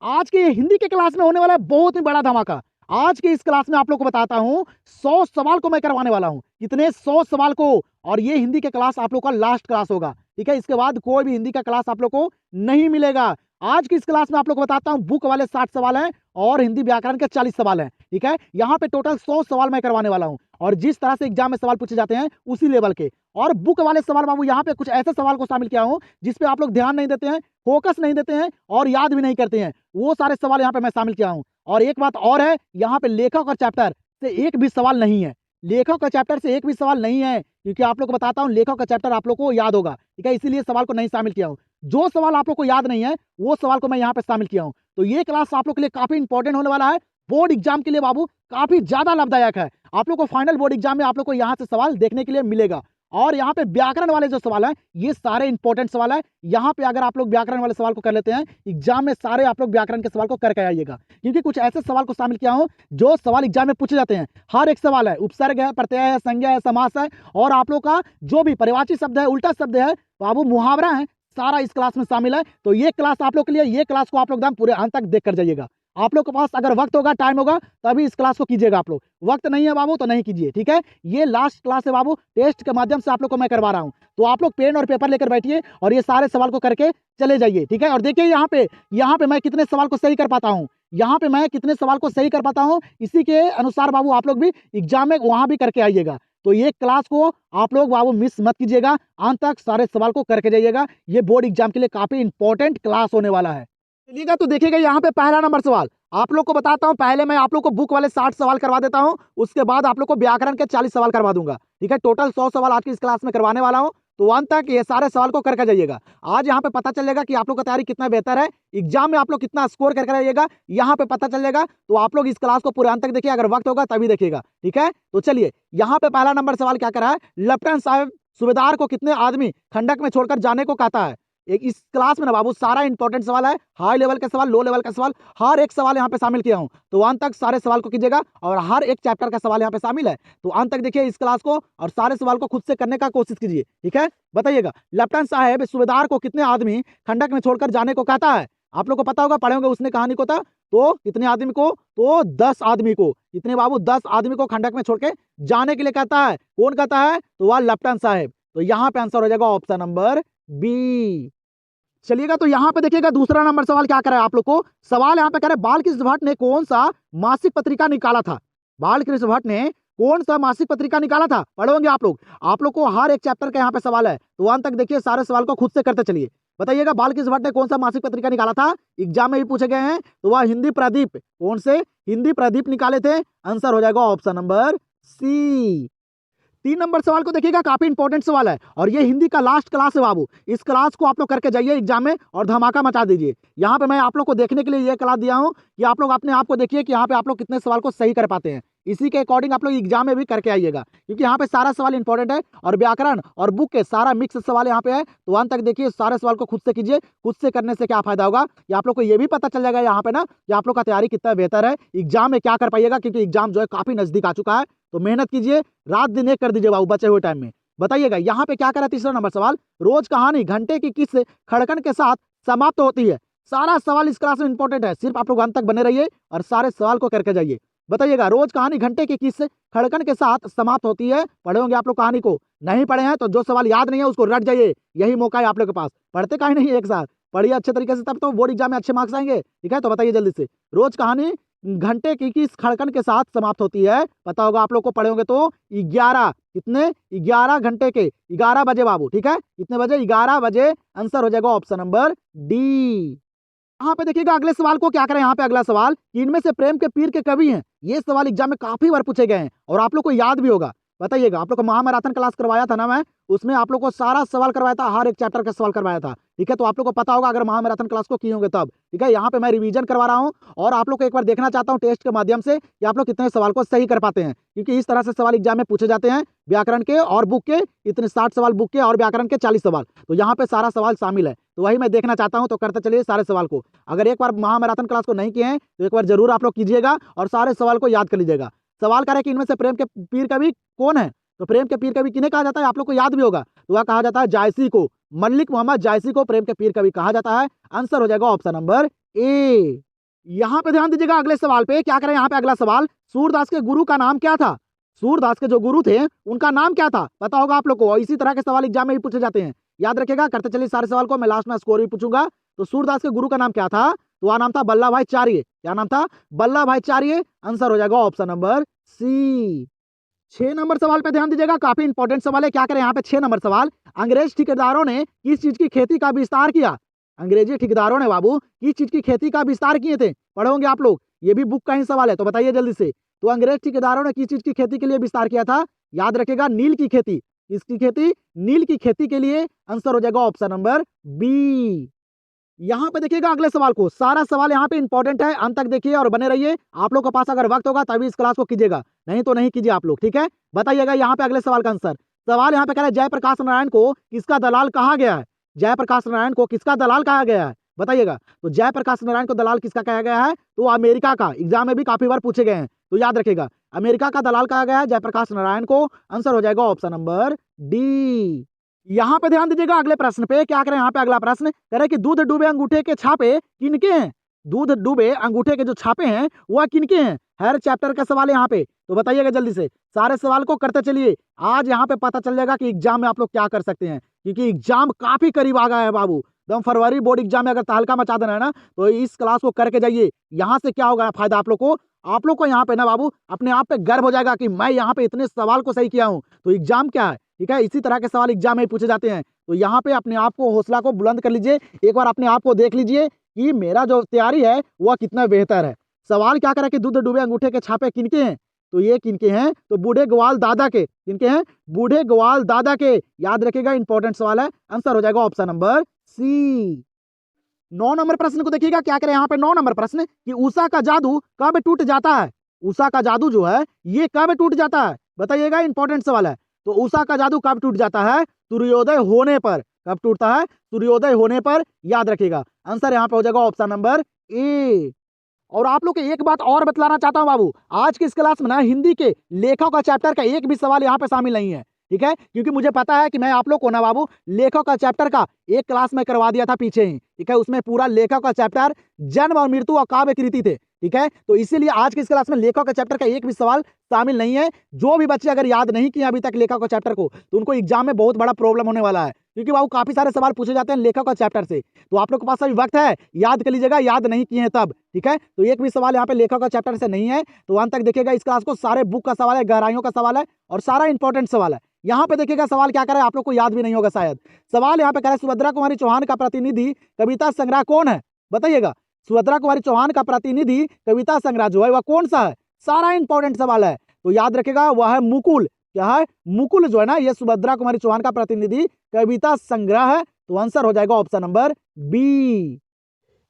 आज के हिंदी के क्लास में होने वाला है बहुत ही बड़ा धमाका। आज के इस क्लास में आप लोग को बताता हूँ 100 सवाल को मैं करवाने वाला हूँ। कितने 100 सवाल को। और ये हिंदी के क्लास आप लोग का लास्ट क्लास होगा। ठीक है, इसके बाद कोई भी हिंदी का क्लास आप लोग को नहीं मिलेगा। आज की इस क्लास में आप लोग को बताता हूँ बुक वाले 60 सवाल हैं और हिंदी व्याकरण के 40 सवाल हैं। ठीक है, यहाँ पे टोटल 100 सवाल मैं करवाने वाला हूँ और जिस तरह से एग्जाम में सवाल पूछे जाते हैं उसी लेवल के। और बुक वाले सवाल बाबू यहाँ पे कुछ ऐसे सवाल को शामिल किया हूँ जिसपे आप लोग ध्यान नहीं देते हैं, फोकस नहीं देते हैं और याद भी नहीं करते हैं। वो सारे सवाल यहाँ पे मैं शामिल किया हूँ। और एक बात और है, यहाँ पे लेखक और चैप्टर से एक भी सवाल नहीं है। लेखक का चैप्टर से एक भी सवाल नहीं है, क्योंकि आप लोग को बताता हूँ लेखक का चैप्टर आप लोग को याद होगा। ठीक है, इसीलिए सवाल को नहीं शामिल किया हूँ। जो सवाल आप लोग को याद नहीं है वो सवाल को मैं यहाँ पे शामिल किया हूँ। तो ये क्लास आप लोग के लिए काफी इंपॉर्टेंट होने वाला है। बोर्ड एग्जाम के लिए बाबू काफी ज्यादा लाभदायक है। आप लोग को फाइनल बोर्ड एग्जाम में आप लोग को यहाँ से सवाल देखने के लिए मिलेगा। और यहाँ पे व्याकरण वाले जो सवाल हैं ये सारे इंपॉर्टेंट सवाल है। यहाँ पे अगर आप लोग व्याकरण वाले सवाल को कर लेते हैं, एग्जाम में सारे आप लोग व्याकरण के सवाल को करके आइएगा, क्योंकि कुछ ऐसे सवाल को शामिल किया हूँ जो सवाल एग्जाम में पूछे जाते हैं। हर एक सवाल है, उपसर्ग है, प्रत्यय है, संज्ञा है, समास है और आप लोग का जो भी परिवाची शब्द है, उल्टा शब्द है, बाबू मुहावरा है, सारा इस क्लास में शामिल है। तो ये क्लास आप लोग के लिए, ये क्लास को आप लोग एकदम पूरे अंत तक देख कर जाइएगा। आप लोग के पास अगर वक्त होगा, टाइम होगा, तभी इस क्लास को कीजिएगा। आप लोग वक्त नहीं है बाबू तो नहीं कीजिए। ठीक है, ये लास्ट क्लास है बाबू, टेस्ट के माध्यम से आप लोग को मैं करवा रहा हूँ। तो आप लोग पेन और पेपर लेकर बैठिए और ये सारे सवाल को करके चले जाइए। ठीक है, और देखिए यहाँ पे मैं कितने सवाल को सही कर पाता हूँ। यहाँ पे मैं कितने सवाल को सही कर पाता हूँ, इसी के अनुसार बाबू आप लोग भी एग्जाम में वहां भी करके आइएगा। तो ये क्लास को आप लोग बाबू मिस मत कीजिएगा, अंत तक सारे सवाल को करके जाइएगा। ये बोर्ड एग्जाम के लिए काफी इंपॉर्टेंट क्लास होने वाला है। चलिएगा, तो देखिएगा यहाँ पे पहला नंबर सवाल आप लोग को बताता हूँ। पहले मैं आप लोग को बुक वाले 60 सवाल करवा देता हूँ, उसके बाद आप लोग को व्याकरण के 40 सवाल करवा दूंगा। ठीक है, टोटल 100 सवाल आज की इस क्लास में करवाने वाला हूँ। तो अंत तक ये सारे सवाल को करके जाइएगा। आज यहाँ पे पता चलेगा कि आप लोग का तैयारी कितना बेहतर है, एग्जाम में आप लोग कितना स्कोर करके आइएगा, यहाँ पे पता चलेगा। तो आप लोग इस क्लास को पूरे अंत तक देखिए, अगर वक्त होगा तभी देखिएगा। ठीक है, तो चलिए यहाँ पे पहला नंबर सवाल क्या करा है, लेफ्टिनेंट साहब सूबेदार को कितने आदमी खंडक में छोड़कर जाने को कहता है। एक इस क्लास में ना बाबू सारा इंपॉर्टेंट सवाल है, हाई लेवल के सवाल, लो लेवल का सवाल, हर एक सवाल यहाँ पे शामिल किया हूँ। तो अंत तक सारे सवाल को कीजिएगा और हर एक चैप्टर का सवाल यहाँ पे शामिल है। तो अंत तक देखिए इस क्लास को और सारे सवाल को खुद से करने का कोशिश कीजिए। ठीक है, बताइएगा लेफ्टिनेंट साहब सूबेदार को कितने आदमी खंडक में छोड़कर जाने को कहता है। आप लोग को पता होगा, पढ़े होंगे उसने कहानी को था। तो कितने आदमी को, तो 10 आदमी को। कितने बाबू, 10 आदमी को खंडक में छोड़ के जाने के लिए कहता है। कौन कहता है, तो वह लेफ्टिनेंट साहब। तो यहाँ पे आंसर हो जाएगा ऑप्शन नंबर बी। चलिएगा, तो यहाँ पे देखिएगा दूसरा नंबर सवाल क्या करे आप लोग को। सवाल यहाँ पे करे बालकृष्ण भट्ट ने कौन सा मासिक पत्रिका निकाला था। बालकृष्ण भट्ट ने कौन सा मासिक पत्रिका निकाला था, पढ़ोगे आप लोग। आप लोग को हर एक चैप्टर का यहाँ पे सवाल है, तो अंत तक देखिए, सारे सवाल को खुद से करते चलिए। बताइएगा बालकृष्ण भट्ट ने कौन सा मासिक पत्रिका निकाला था, एग्जाम में भी पूछे गए हैं। तो वह हिंदी प्रदीप, कौन से हिंदी प्रदीप निकाले थे। आंसर हो जाएगा ऑप्शन नंबर सी। 3 नंबर सवाल को देखिएगा, काफी इंपॉर्टेंट सवाल है और ये हिंदी का लास्ट क्लास है बाबू। इस क्लास को आप लोग करके जाइए एग्जाम में और धमाका मचा दीजिए। यहाँ पे मैं आप लोग को देखने के लिए ये क्लास दिया हूँ कि आप लोग अपने आप को देखिए कि यहाँ पे आप लोग कितने सवाल को सही कर पाते हैं। इसी के अकॉर्डिंग आप लोग एग्जाम में भी करके आइएगा, क्योंकि यहाँ पे सारा सवाल इंपॉर्टेंट है और व्याकरण और बुक के सारा मिक्स सवाल यहाँ पे है। तो अंत तक देखिए, सारे सवाल को खुद से कीजिए। खुद से करने से क्या फायदा होगा, ये आप लोग को ये भी पता चल जाएगा यहाँ पे ना कि आप लोग का तैयारी कितना बेहतर है, एग्जाम में क्या कर पाइएगा, क्योंकि एग्जाम जो है काफी नजदीक आ चुका है। तो मेहनत कीजिए, रात दिन एक कर दीजिए बाबू बचे हुए टाइम में। बताइएगा यहाँ पे क्या करा तीसरा नंबर सवाल, रोज कहानी घंटे की किस खड़कन के साथ समाप्त होती है। सारा सवाल इस क्लास में इंपॉर्टेंट है, सिर्फ आप लोग अंत तक बने रहिए और सारे सवाल को करके जाइए। बताइएगा रोज कहानी घंटे की किस खड़कन के साथ समाप्त होती है। पढ़े होंगे आप लोग कहानी को, नहीं पढ़े हैं तो जो सवाल याद नहीं है उसको रट जाइए, यही मौका है आप लोग के पास। पढ़ते काहे नहीं एक साथ, पढ़िए अच्छे तरीके से, तब तो बोर्ड एग्जाम में अच्छे मार्क्स आएंगे। ठीक है, तो बताइए जल्दी से, रोज कहानी घंटे की किस खड़कन के साथ समाप्त होती है। पता होगा आप लोग को, पढ़े होंगे तो 11, कितने 11 घंटे के, 11 बजे बाबू। ठीक है, कितने बजे, 11 बजे। आंसर हो जाएगा ऑप्शन नंबर डी। यहाँ पे देखिएगा अगले सवाल को क्या करें। यहाँ पे अगला सवाल, इनमें से प्रेम के पीर के कवि हैं। ये सवाल एग्जाम में काफी बार पूछे गए हैं और आप लोग को याद भी होगा। बताइएगा, आप लोग को महामैराथन क्लास करवाया था ना मैं, उसमें आप लोग को सारा सवाल करवाया था, हर एक चैप्टर का सवाल करवाया था। ठीक है, तो आप लोग को पता होगा अगर महामैराथन क्लास को किए होंगे तब। ठीक है, यहाँ पे मैं रिवीजन करवा रहा हूँ और आप लोग को एक बार देखना चाहता हूँ टेस्ट के माध्यम से कि आप लोग कितने सवाल को सही कर पाते हैं, क्योंकि इस तरह से सवाल एग्जाम में पूछे जाते हैं। व्याकरण के और बुक के इतने 60 सवाल बुक के और व्याकरण के 40 सवाल, तो यहाँ पे सारा सवाल शामिल है। तो वही मैं देखना चाहता हूँ, तो करते चलिए सारे सवाल को। अगर एक बार महामैराथन क्लास को नहीं किए हैं तो एक बार जरूर आप लोग कीजिएगा और सारे सवाल को याद कर लीजिएगा। सवाल करें कि इनमें से प्रेम के पीर कवि कौन है। तो प्रेम के पीर कवि किन्हें कहा जाता है, आप लोग को याद भी होगा। तो वह कहा जाता है जायसी को, मलिक मोहम्मद जायसी को प्रेम के पीर कवि कहा जाता है। आंसर हो जाएगा ऑप्शन नंबर ए। यहाँ पे ध्यान दीजिएगा अगले सवाल पे, क्या करें यहाँ पे अगला सवाल, सूरदास के गुरु का नाम क्या था? सूरदास के जो गुरु थे उनका नाम क्या था, पता होगा आप लोग को। और इसी तरह के सवाल एग्जाम में भी पूछे जाते हैं, याद रखेगा। करते चलिए सारे सवाल को, मैं लास्ट में स्कोर भी पूछूंगा। तो सूरदास के गुरु का नाम क्या था? तो वह नाम था वल्लभ भाई चार्य। क्या नाम था? वल्लभ भाई चार्य। आंसर हो जाएगा ऑप्शन नंबर सी। 6 नंबर सवाल पे ध्यान दीजिएगा, काफी इंपॉर्टेंट सवाल है। क्या करें यहाँ पे 6 नंबर सवाल, अंग्रेज ठेकेदारों ने किस चीज की खेती का विस्तार किया? अंग्रेजी ठेकेदारों ने बाबू किस चीज की खेती का विस्तार किए थे? पढ़ोगे आप लोग, ये भी बुक का ही सवाल है, तो बताइए जल्दी से। तो अंग्रेज ठेकेदारों ने किस चीज की खेती के लिए विस्तार किया था? याद रखेगा, नील की खेती। किसकी खेती? नील की खेती के लिए। आंसर हो जाएगा ऑप्शन नंबर बी। यहाँ पे देखिएगा अगले सवाल को, सारा सवाल यहाँ पे इंपॉर्टेंट है, अंत तक देखिए और बने रहिए। आप लोग के पास अगर वक्त होगा तभी इस क्लास को कीजिएगा, नहीं तो नहीं कीजिए आप लोग, ठीक है। बताइएगा यहाँ पे अगले सवाल का आंसर। सवाल यहाँ पे कह रहा है जयप्रकाश नारायण को किसका दलाल कहा गया है? जयप्रकाश नारायण को किसका दलाल कहा गया है, बताइएगा। तो जयप्रकाश नारायण को दलाल किसका कहा गया है? तो अमेरिका का, एग्जाम में भी काफी बार पूछे गए हैं, तो याद रखेगा अमेरिका का दलाल कहा गया है जयप्रकाश नारायण को। आंसर हो जाएगा ऑप्शन नंबर डी। यहाँ पे ध्यान दीजिएगा अगले प्रश्न पे, क्या करें यहाँ पे अगला प्रश्न कह रहे कि दूध डूबे अंगूठे के छापे किनके हैं? दूध डूबे अंगूठे के जो छापे हैं वह किनके हैं? हर चैप्टर का सवाल है यहाँ पे, तो बताइएगा जल्दी से। सारे सवाल को करते चलिए, आज यहाँ पे पता चल जाएगा कि एग्जाम में आप लोग क्या कर सकते हैं, क्योंकि एग्जाम काफी करीब आ गया है बाबू। एकदम फरवरी बोर्ड एग्जाम में अगर तहलका मचा देना है ना, तो इस क्लास को करके जाइए। यहाँ से क्या होगा फायदा आप लोग को यहाँ पे ना बाबू अपने आप पे गर्व हो जाएगा कि मैं यहाँ पे इतने सवाल को सही किया हूँ। तो एग्जाम क्या है, ठीक है, इसी तरह के सवाल एग्जाम में पूछे जाते हैं। तो यहाँ पे अपने आप को, हौसला को बुलंद कर लीजिए, एक बार अपने आप को देख लीजिए कि मेरा जो तैयारी है वह कितना बेहतर है। सवाल क्या करे कि दूध डूबे अंगूठे के छापे किनके हैं? तो ये किनके हैं? तो बूढ़े ग्वाल दादा के। किनके हैं? बूढ़े ग्वाल दादा के। याद रखिएगा, इंपॉर्टेंट सवाल है। आंसर हो जाएगा ऑप्शन नंबर सी। 9 नंबर प्रश्न को देखिएगा, क्या करें यहाँ पे 9 नंबर प्रश्न कि उषा का जादू कब टूट जाता है? उषा का जादू जो है ये कब टूट जाता है, बताइएगा, इंपॉर्टेंट सवाल है। तो उषा का जादू कब टूट जाता है? सूर्योदय होने पर। कब टूटता है? सूर्योदय होने पर। याद रखिएगा, आंसर यहाँ पे हो जाएगा ऑप्शन नंबर ए। और आप लोग को एक बात और बतलाना चाहता हूं बाबू, आज की इस क्लास में ना हिंदी के लेखक का चैप्टर का एक भी सवाल यहाँ पे शामिल नहीं है, ठीक है, क्योंकि मुझे पता है कि मैं आप लोग को ना बाबू लेखक का चैप्टर का एक क्लास में करवा दिया था पीछे ही, ठीक है। उसमें पूरा लेखक का चैप्टर जन्म और मृत्यु और काव्य कृति थे, ठीक है। तो इसीलिए आज की इस क्लास में लेखक का चैप्टर का एक भी सवाल शामिल नहीं है। जो भी बच्चे अगर याद नहीं किए अभी तक लेखक का चैप्टर को, तो उनको एग्जाम में बहुत बड़ा प्रॉब्लम होने वाला है, क्योंकि बाबू काफी सारे सवाल पूछे जाते हैं लेखक का चैप्टर से। तो आप लोग के पास अभी वक्त है, याद कर लीजिएगा, याद नहीं किए हैं तब, ठीक है। तो एक भी सवाल यहाँ पे लेखक का चैप्टर से नहीं है, तो अंत तक देखिएगा इस क्लास को। सारे बुक का सवाल है, गहराइयों का सवाल है और सारा इंपॉर्टेंट सवाल है। यहाँ पे देखिएगा सवाल क्या करे, आप लोग को याद भी नहीं होगा शायद। सवाल यहाँ पे कह रहा है सुभद्रा कुमारी चौहान का प्रतिनिधि कविता संग्रह कौन है, बताइएगा। सुभद्रा कुमारी चौहान का प्रतिनिधि कविता संग्रह जो है वह कौन सा है? सारा इंपॉर्टेंट सवाल है, तो याद रखेगा वह है मुकुल। क्या है? मुकुल जो है ना, ये सुभद्रा कुमारी चौहान का प्रतिनिधि कविता संग्रह है। तो आंसर हो जाएगा ऑप्शन नंबर बी।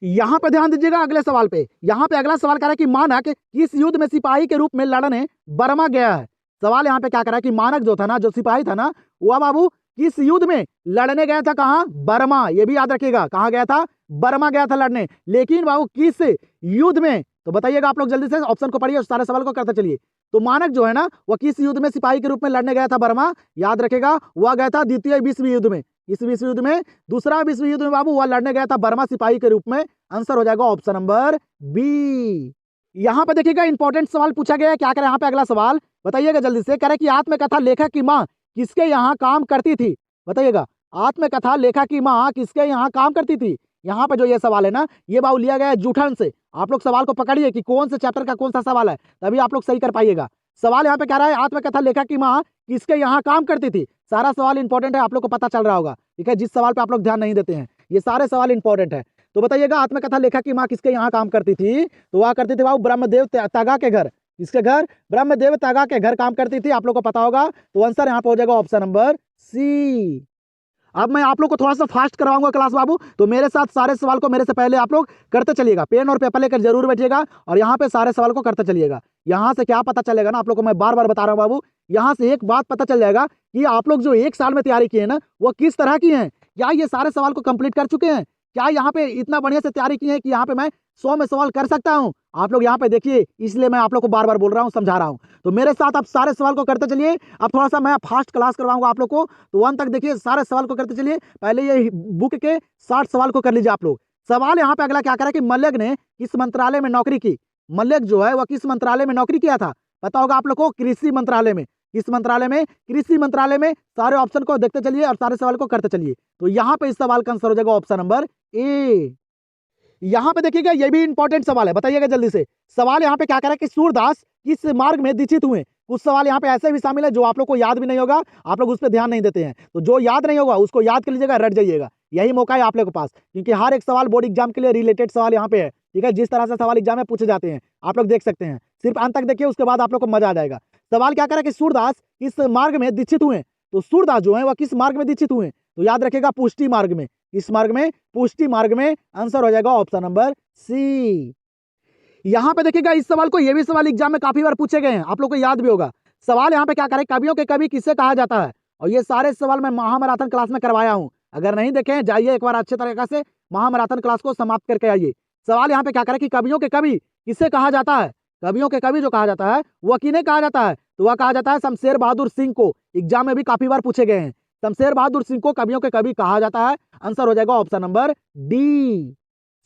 यहाँ पे ध्यान दीजिएगा अगले सवाल पे। यहाँ पे अगला सवाल कह रहा है कि मानक किस युद्ध में सिपाही के रूप में लड़ने बर्मा गया है? सवाल यहाँ पे क्या कर रहा है कि मानक जो था ना, जो सिपाही था ना, वह बाबू किस युद्ध में लड़ने गया था? कहाँ? बर्मा। ये भी याद रखिएगा, कहाँ गया था? बर्मा गया था लड़ने। लेकिन बाबू किस युद्ध में? तो बताइएगा आप लोग जल्दी से, ऑप्शन को पढ़िए और सारे सवाल को करते चलिए। तो मानक जो है ना, वह किस युद्ध में सिपाही के रूप में लड़ने गया था बर्मा? याद रखेगा, वह गया था द्वितीय विश्व युद्ध में। इस विश्व युद्ध में, दूसरा विश्व युद्ध में बाबू वह लड़ने गया था बर्मा सिपाही के रूप में। आंसर हो जाएगा ऑप्शन नंबर बी। यहाँ पे देखिएगा इंपॉर्टेंट सवाल पूछा गया है, क्या करें यहाँ पे अगला सवाल, बताइएगा जल्दी से। कह रहे कि आत्मकथा लेखक की माँ किसके यहाँ काम करती थी? बताइएगा, आत्मकथा लेखक की माँ किसके यहाँ काम करती थी? यहाँ पे जो ये सवाल है ना, ये बाबू लिया गया है जूठन से। आप लोग सवाल को पकड़िए कि कौन से चैप्टर का कौन सा सवाल है, तभी आप लोग सही कर पाइएगा। सवाल यहाँ पे कह रहा है आत्मकथा लेखक की माँ किसके यहाँ काम करती थी? सारा सवाल इंपॉर्टेंट है, आप लोग को पता चल रहा होगा, ठीक है। जिस सवाल पे आप लोग ध्यान नहीं देते हैं, ये सारे सवाल इंपॉर्टेंट है। तो बताइएगा आत्मकथा लेखक की माँ किसके यहाँ काम करती थी? तो वह करती थी बाबू ब्रह्मदेव तागा के घर। किसके घर? ब्रह्मदेव तागा के घर काम करती थी, आप लोग को पता होगा। तो आंसर यहाँ पे हो जाएगा ऑप्शन नंबर सी। अब मैं आप लोग को थोड़ा सा फास्ट करवाऊंगा क्लास बाबू, तो मेरे साथ सारे सवाल को मेरे से पहले आप लोग करते चलिएगा। पेन और पेपर लेकर जरूर बैठिएगा और यहाँ पे सारे सवाल को करते चलिएगा। यहाँ से क्या पता चलेगा ना, आप लोग को मैं बार बार बता रहा हूँ बाबू, यहाँ से एक बात पता चल जाएगा कि आप लोग जो एक साल में तैयारी किए ना, वो किस तरह की है। क्या ये सारे सवाल को कंप्लीट कर चुके हैं? क्या यहाँ पे इतना बढ़िया से तैयारी की है कि यहाँ पे मैं 100 में सवाल कर सकता हूँ? आप लोग यहाँ पे देखिए, इसलिए मैं आप लोग को बार बार बोल रहा हूँ, समझा रहा हूँ। तो मेरे साथ आप सारे सवाल को करते चलिए। अब थोड़ा सा मैं फास्ट क्लास करवाऊंगा आप लोग को, तो 1 तक देखिए, सारे सवाल को करते चलिए। पहले ये बुक के 60 सवाल को कर लीजिए आप लोग। सवाल यहाँ पे अगला क्या करा कि मल्यक ने किस मंत्रालय में नौकरी की। मल्यक जो है वह किस मंत्रालय में नौकरी किया था, पता होगा आप लोग को, कृषि मंत्रालय में। किस मंत्रालय में? कृषि मंत्रालय में। सारे ऑप्शन को देखते चलिए और सारे सवाल को करते चलिए। तो यहाँ पे इस सवाल का आंसर हो जाएगा ऑप्शन नंबर ए। यहाँ पे देखिएगा, ये भी इंपॉर्टेंट सवाल है, बताइएगा जल्दी से। सवाल यहाँ पे क्या कह रहा है कि सूरदास किस मार्ग में दीक्षित हुए। कुछ सवाल यहाँ पे ऐसे भी शामिल है जो आप लोग को याद भी नहीं होगा, आप लोग उस पर ध्यान नहीं देते हैं। तो जो याद नहीं होगा उसको याद कर लीजिएगा, रट जाइएगा। यही मौका है आप लोग के पास, क्योंकि हर एक सवाल बोर्ड एग्जाम के लिए रिलेटेड सवाल यहाँ पे है। ठीक है, जिस तरह से सवाल एग्जाम में पूछे जाते हैं आप लोग देख सकते हैं। सिर्फ अंत तक देखिए, उसके बाद आप लोग को मजा आ जाएगा। सवाल क्या कह रहा है कि सूरदास किस मार्ग में दीक्षित हुए। तो सूरदास जो है वह किस मार्ग में दीक्षित हुए, तो याद रखेगा पुष्टि मार्ग में। किस मार्ग में? पुष्टि मार्ग में। आंसर हो जाएगा ऑप्शन नंबर सी। यहाँ पे देखिएगा, इस सवाल को, ये भी सवाल एग्जाम में काफी बार पूछे गए हैं, आप लोग को याद भी होगा। सवाल यहाँ पे क्या करे, कवियों के कवि किसे कहा जाता है। और ये सारे सवाल मैं महामैराथन क्लास में करवाया हूँ, अगर नहीं देखे जाइए एक बार अच्छे तरीके से महामैराथन क्लास को समाप्त करके आइए। सवाल यहाँ पे क्या करे कि कवियों के कवि किसे कहा जाता है। कवियों के कवि जो कहा जाता है वह किन्हें कहा जाता है, तो वह कहा जाता है शमशेर बहादुर सिंह को। एग्जाम में भी काफी बार पूछे गए हैं, शमशेर बहादुर सिंह को कवियों के कवि कहा जाता है। आंसर हो जाएगा ऑप्शन नंबर डी।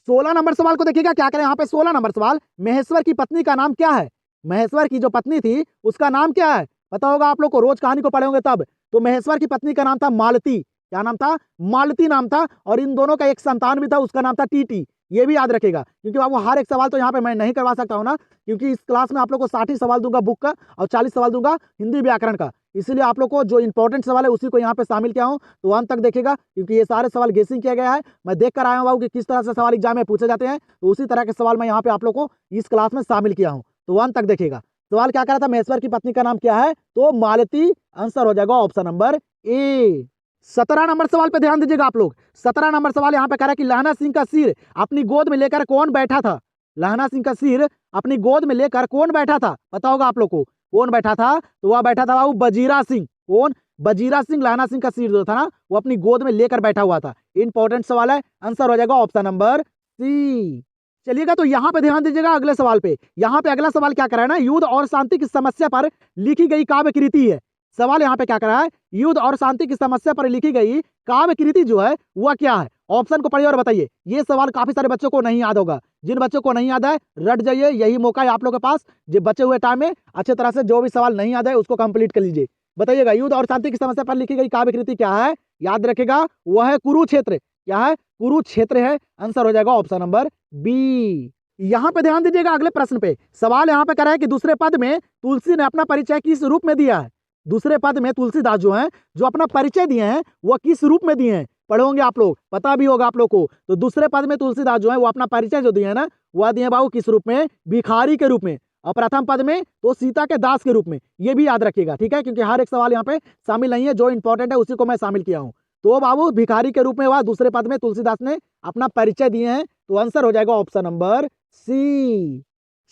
16 नंबर सवाल को देखिएगा क्या करें। यहाँ पे 16 नंबर सवाल, महेश्वर की पत्नी का नाम क्या है। महेश्वर की जो पत्नी थी उसका नाम क्या है, पता होगा आप लोग को, रोज कहानी को पढ़े होंगे तब। तो महेश्वर की पत्नी का नाम था मालती। क्या नाम था? मालती नाम था। और इन दोनों का एक संतान भी था, उसका नाम था टीटी। ये भी याद रखेगा, क्योंकि बाबू हर एक सवाल तो यहाँ पे मैं नहीं करवा सकता हूँ ना, क्योंकि इस क्लास में आप लोग को 60 ही सवाल दूंगा बुक का और 40 सवाल दूंगा हिंदी व्याकरण का। इसलिए आप लोग को जो इंपॉर्टेंट सवाल है उसी को यहाँ पे शामिल किया हूँ, तो अंत तक देखिएगा, क्योंकि ये सारे सवाल गेसिंग किया गया है। मैं देख कर आया हूँ बाबू कि किस तरह से सवाल एग्जाम में पूछे जाते हैं, तो उसी तरह के सवाल मैं यहाँ पे आप लोग को इस क्लास में शामिल किया हूँ, तो अंत तक देखिएगा। सवाल क्या करा था, महेश्वर की पत्नी का नाम क्या है, तो मालती। आंसर हो जाएगा ऑप्शन नंबर ए। 17 नंबर सवाल पे ध्यान दीजिएगा आप लोग। 17 नंबर सवाल यहाँ पे कह रहा है कि लहना सिंह का सिर अपनी गोद में लेकर कौन बैठा था। लहना सिंह का सिर अपनी गोद में लेकर कौन बैठा था, पता होगा आप लोग को कौन बैठा था, तो वह बैठा था बाबू बजीरा सिंह। कौन? बजीरा सिंह लहना सिंह का सिर जो था ना वो अपनी गोद में लेकर बैठा हुआ था। इंपॉर्टेंट सवाल है, आंसर हो जाएगा ऑप्शन नंबर सी। चलिएगा, तो यहाँ पे ध्यान दीजिएगा अगले सवाल पे। यहाँ पे अगला सवाल क्या करा है ना, युद्ध और शांति की समस्या पर लिखी गई काव्य कृति है। सवाल यहाँ पे क्या करा है, युद्ध और शांति की समस्या पर लिखी गई काव्य कृति जो है वह क्या है। ऑप्शन को पढ़िए और बताइए। ये सवाल काफी सारे बच्चों को नहीं याद होगा, जिन बच्चों को नहीं याद है रट जाइए, यही मौका है आप लोगों के पास। जो बचे हुए टाइम में अच्छे तरह से जो भी सवाल नहीं याद है उसको कंप्लीट कर लीजिए। बताइएगा, युद्ध और शांति की समस्या पर लिखी गई काव्य कृति क्या है, याद रखेगा वह है कुरुक्षेत्र। क्या है? कुरुक्षेत्र है। आंसर हो जाएगा ऑप्शन नंबर बी। यहाँ पे ध्यान दीजिएगा अगले प्रश्न पे। सवाल यहाँ पे कह रहा है कि दूसरे पद में तुलसी ने अपना परिचय किस रूप में दिया है। दूसरे पद में तुलसीदास जो हैं जो अपना परिचय दिए हैं वह किस रूप में दिए हैं, पढ़े होंगे आप लोग, पता भी होगा आप लोग को। तो दूसरे पद में तुलसीदास जो है वो अपना परिचय जो दिए हैं ना वह दिए बाबू किस रूप में, भिखारी के रूप में। और प्रथम पद में तो सीता के दास के रूप में। ये भी याद रखिएगा, ठीक है, क्योंकि हर एक सवाल यहाँ पे शामिल नहीं है, जो इंपॉर्टेंट है उसी को मैं शामिल किया हूँ। तो बाबू भिखारी के रूप में हुआ, दूसरे पद में तुलसीदास ने अपना परिचय दिए हैं, तो आंसर हो जाएगा ऑप्शन नंबर सी।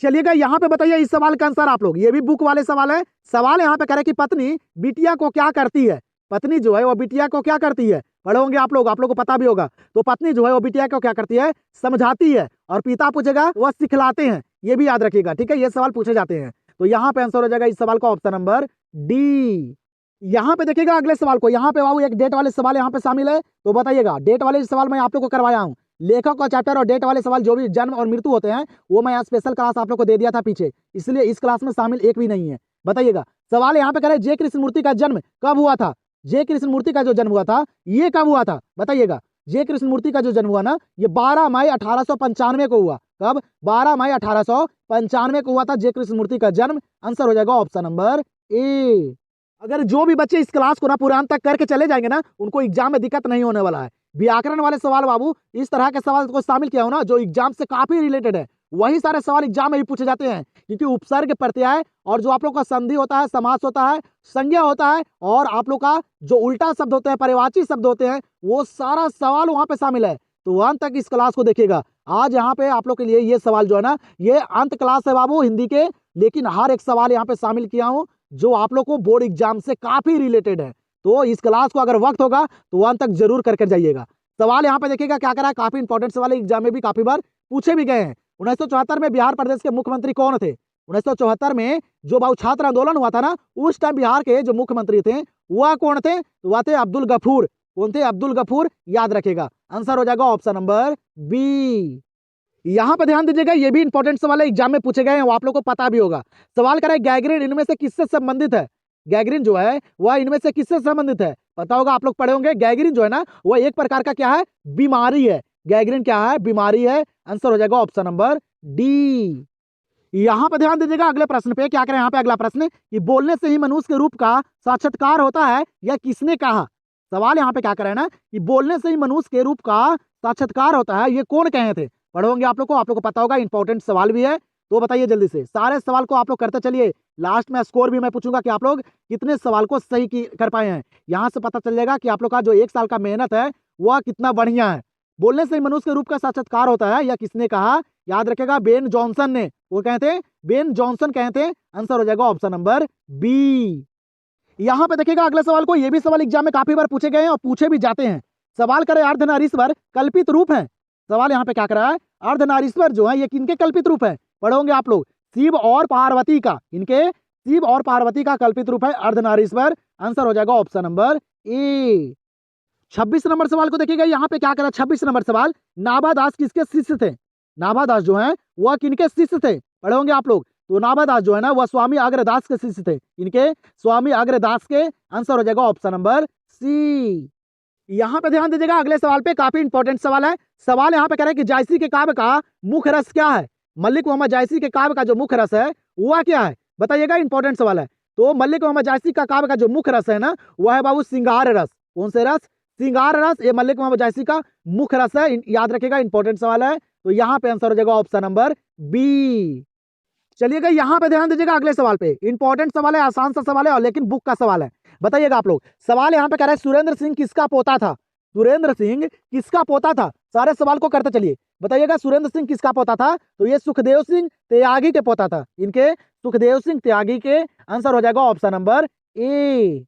चलिएगा, यहाँ पे बताइए इस सवाल का आंसर आप लोग, ये भी बुक वाले सवाल है। सवाल यहाँ पे कह रहे कि पत्नी बिटिया को क्या करती है। पत्नी जो है वो बिटिया को क्या करती है, पढ़े होंगे आप लोग को पता भी होगा। तो पत्नी जो है वो बिटिया को क्या करती है, समझाती है। और पिता पूछेगा वह सिखलाते हैं, ये भी याद रखिएगा, ठीक है, ये सवाल पूछे जाते हैं। तो यहाँ पे आंसर हो जाएगा इस सवाल का ऑप्शन नंबर डी। यहाँ पे देखिएगा अगले सवाल को, यहाँ पे बाबू एक डेट वाले सवाल यहाँ पे शामिल है, तो बताइएगा। डेट वाले सवाल मैं आप लोग को करवाया हूँ, लेखक और चैप्टर और डेट वाले सवाल जो भी जन्म और मृत्यु होते हैं वो मैं स्पेशल क्लास आप लोग को दे दिया था पीछे, इसलिए इस क्लास में शामिल एक भी नहीं है। बताइएगा, सवाल यहाँ पे करें जे कृष्णमूर्ति का जन्म कब हुआ था। जे कृष्णमूर्ति का जो जन्म हुआ था ये कब हुआ था, बताइएगा। जे कृष्णमूर्ति का जो जन्म हुआ ना ये 12 मई 1895 को हुआ। कब? 12 मई 1895 को हुआ था जे कृष्णमूर्ति का जन्म। आंसर हो जाएगा ऑप्शन नंबर ए। अगर जो भी बच्चे इस क्लास को ना पूरे अंत तक करके चले जाएंगे ना उनको एग्जाम में दिक्कत नहीं होने वाला है। व्याकरण वाले सवाल बाबू इस तरह के सवाल को शामिल किया हो ना जो एग्जाम से काफी रिलेटेड है, वही सारे सवाल एग्जाम में भी पूछे जाते हैं, क्योंकि उपसर्ग प्रत्यय और जो आप लोग का संधि होता है, समास होता है, संज्ञा होता है, और आप लोग का जो उल्टा शब्द होते हैं, पर्यायवाची शब्द होते हैं, वो सारा सवाल वहां पे शामिल है। तो अंत तक इस क्लास को देखिएगा। आज यहाँ पे आप लोग के लिए ये सवाल जो है ना ये अंत क्लास है बाबू हिंदी के, लेकिन हर एक सवाल यहाँ पे शामिल किया हूँ जो आप लोग को बोर्ड एग्जाम से काफी रिलेटेड है। तो इस क्लास को अगर वक्त होगा तो अंत तक जरूर करके जाइएगा। सवाल यहाँ पे देखिएगा क्या करा है, काफी इंपॉर्टेंट सवाल एग्जाम में भी काफी बार पूछे भी गए हैं। 1974 में बिहार प्रदेश के मुख्यमंत्री कौन थे। 1974 में जो बाबू छात्र आंदोलन हुआ था ना उस टाइम बिहार के जो मुख्यमंत्री थे वह कौन थे, तो वह थे अब्दुल गफूर। कौन थे? अब्दुल गफूर, याद रखेगा। आंसर हो जाएगा ऑप्शन नंबर बी। यहाँ पे ध्यान दीजिएगा, ये भी इंपॉर्टेंट सवाल है, एग्जाम में पूछे गए हैं, वो आप लोग को पता भी होगा। सवाल कर रहा है गैंग्रीन इनमें से किससे संबंधित है? गैंग्रीन जो है वह इनमें से किससे संबंधित है? पता होगा, आप लोग पढ़े होंगे। गैंग्रीन जो है ना, वह एक प्रकार का क्या है? बीमारी है। गैंग्रीन क्या है? बीमारी है। आंसर हो जाएगा ऑप्शन नंबर डी। यहाँ पे ध्यान दीजिएगा, अगले प्रश्न पे क्या करें। यहाँ पे अगला प्रश्न कि बोलने से ही मनुष्य के रूप का साक्षात्कार होता है, यह किसने कहा? सवाल यहाँ पे क्या करें ना कि बोलने से ही मनुष्य के रूप का साक्षात्कार होता है, ये कौन कहे थे? पढ़ोगे आप लोग को पता होगा, इंपॉर्टेंट सवाल भी है। तो बताइए जल्दी से, सारे सवाल को आप लोग करते चलिए। लास्ट में स्कोर भी मैं पूछूंगा कि आप लोग कितने सवाल को सही कर पाए हैं। यहाँ से पता चल जाएगा कि आप लोग का जो 1 साल का मेहनत है वह कितना बढ़िया है। बोलने से ही मनुष्य के रूप का साक्षात्कार होता है, यह किसने कहा? याद रखेगा, बेन जॉनसन ने। वो कहे थे, बेन जॉनसन कहे थे। आंसर हो जाएगा ऑप्शन नंबर बी। यहाँ पे देखिएगा अगले सवाल को, ये भी सवाल एग्जाम में काफी बार पूछे गए हैं और पूछे भी जाते हैं। सवाल करे अर्धनारीश्वर कल्पित रूप है। सवाल यहाँ पे क्या कर रहा है? अर्धनारीश्वर जो है ये किनके कल्पित रूप है? पढ़ोगे आप लोग, शिव और पार्वती का। इनके शिव और पार्वती का कल्पित रूप है अर्धनारीश्वर। आंसर हो जाएगा ऑप्शन नंबर ए। 26 नंबर सवाल को देखिएगा, यहाँ पे क्या करा? 26 नंबर सवाल, नाभादास किसके शिष्य थे? नाभादास जो है वह किनके शिष्य थे? पढ़ोगे आप लोग। तो नाभादास जो है ना, वह स्वामी अग्रदास के शिष्य थे। इनके स्वामी अग्रदास के। आंसर हो जाएगा ऑप्शन नंबर सी। यहाँ पे ध्यान दीजिएगा, अगले सवाल पे काफी इंपॉर्टेंट सवाल है। सवाल यहाँ पे कह रहे हैं कि जायसी के काव्य का मुख्य रस क्या है? मल्लिक मोहम्मद जायसी के काव्य का जो मुख्य रस है वह क्या है? बताइएगा, इंपॉर्टेंट सवाल है। तो मल्लिक मोहम्मद जायसी का काव्य का जो मुख्य रस है ना, वह है बाबू श्रृंगार रस। कौन से रस? श्रृंगार रस। ये मल्लिक मोहम्मद जायसी का मुख्य रस है, याद रखेगा, इंपॉर्टेंट सवाल है। तो यहाँ पे आंसर हो जाएगा ऑप्शन नंबर बी। चलिएगा यहाँ पे ध्यान दीजिएगा, अगले सवाल पे। इंपॉर्टेंट सवाल है, आसान सा सवाल है और लेकिन बुक का सवाल है। बताइएगा आप लोग, सवाल यहाँ पे कह रहा है सुरेंद्र सिंह किसका पोता था? सुरेंद्र सिंह किसका पोता था? सारे सवाल को करते चलिए। बताइएगा सुरेंद्र सिंह किसका पोता था? तो ये सुखदेव सिंह त्यागी के पोता था। इनके सुखदेव सिंह त्यागी के। आंसर हो जाएगा ऑप्शन नंबर ए।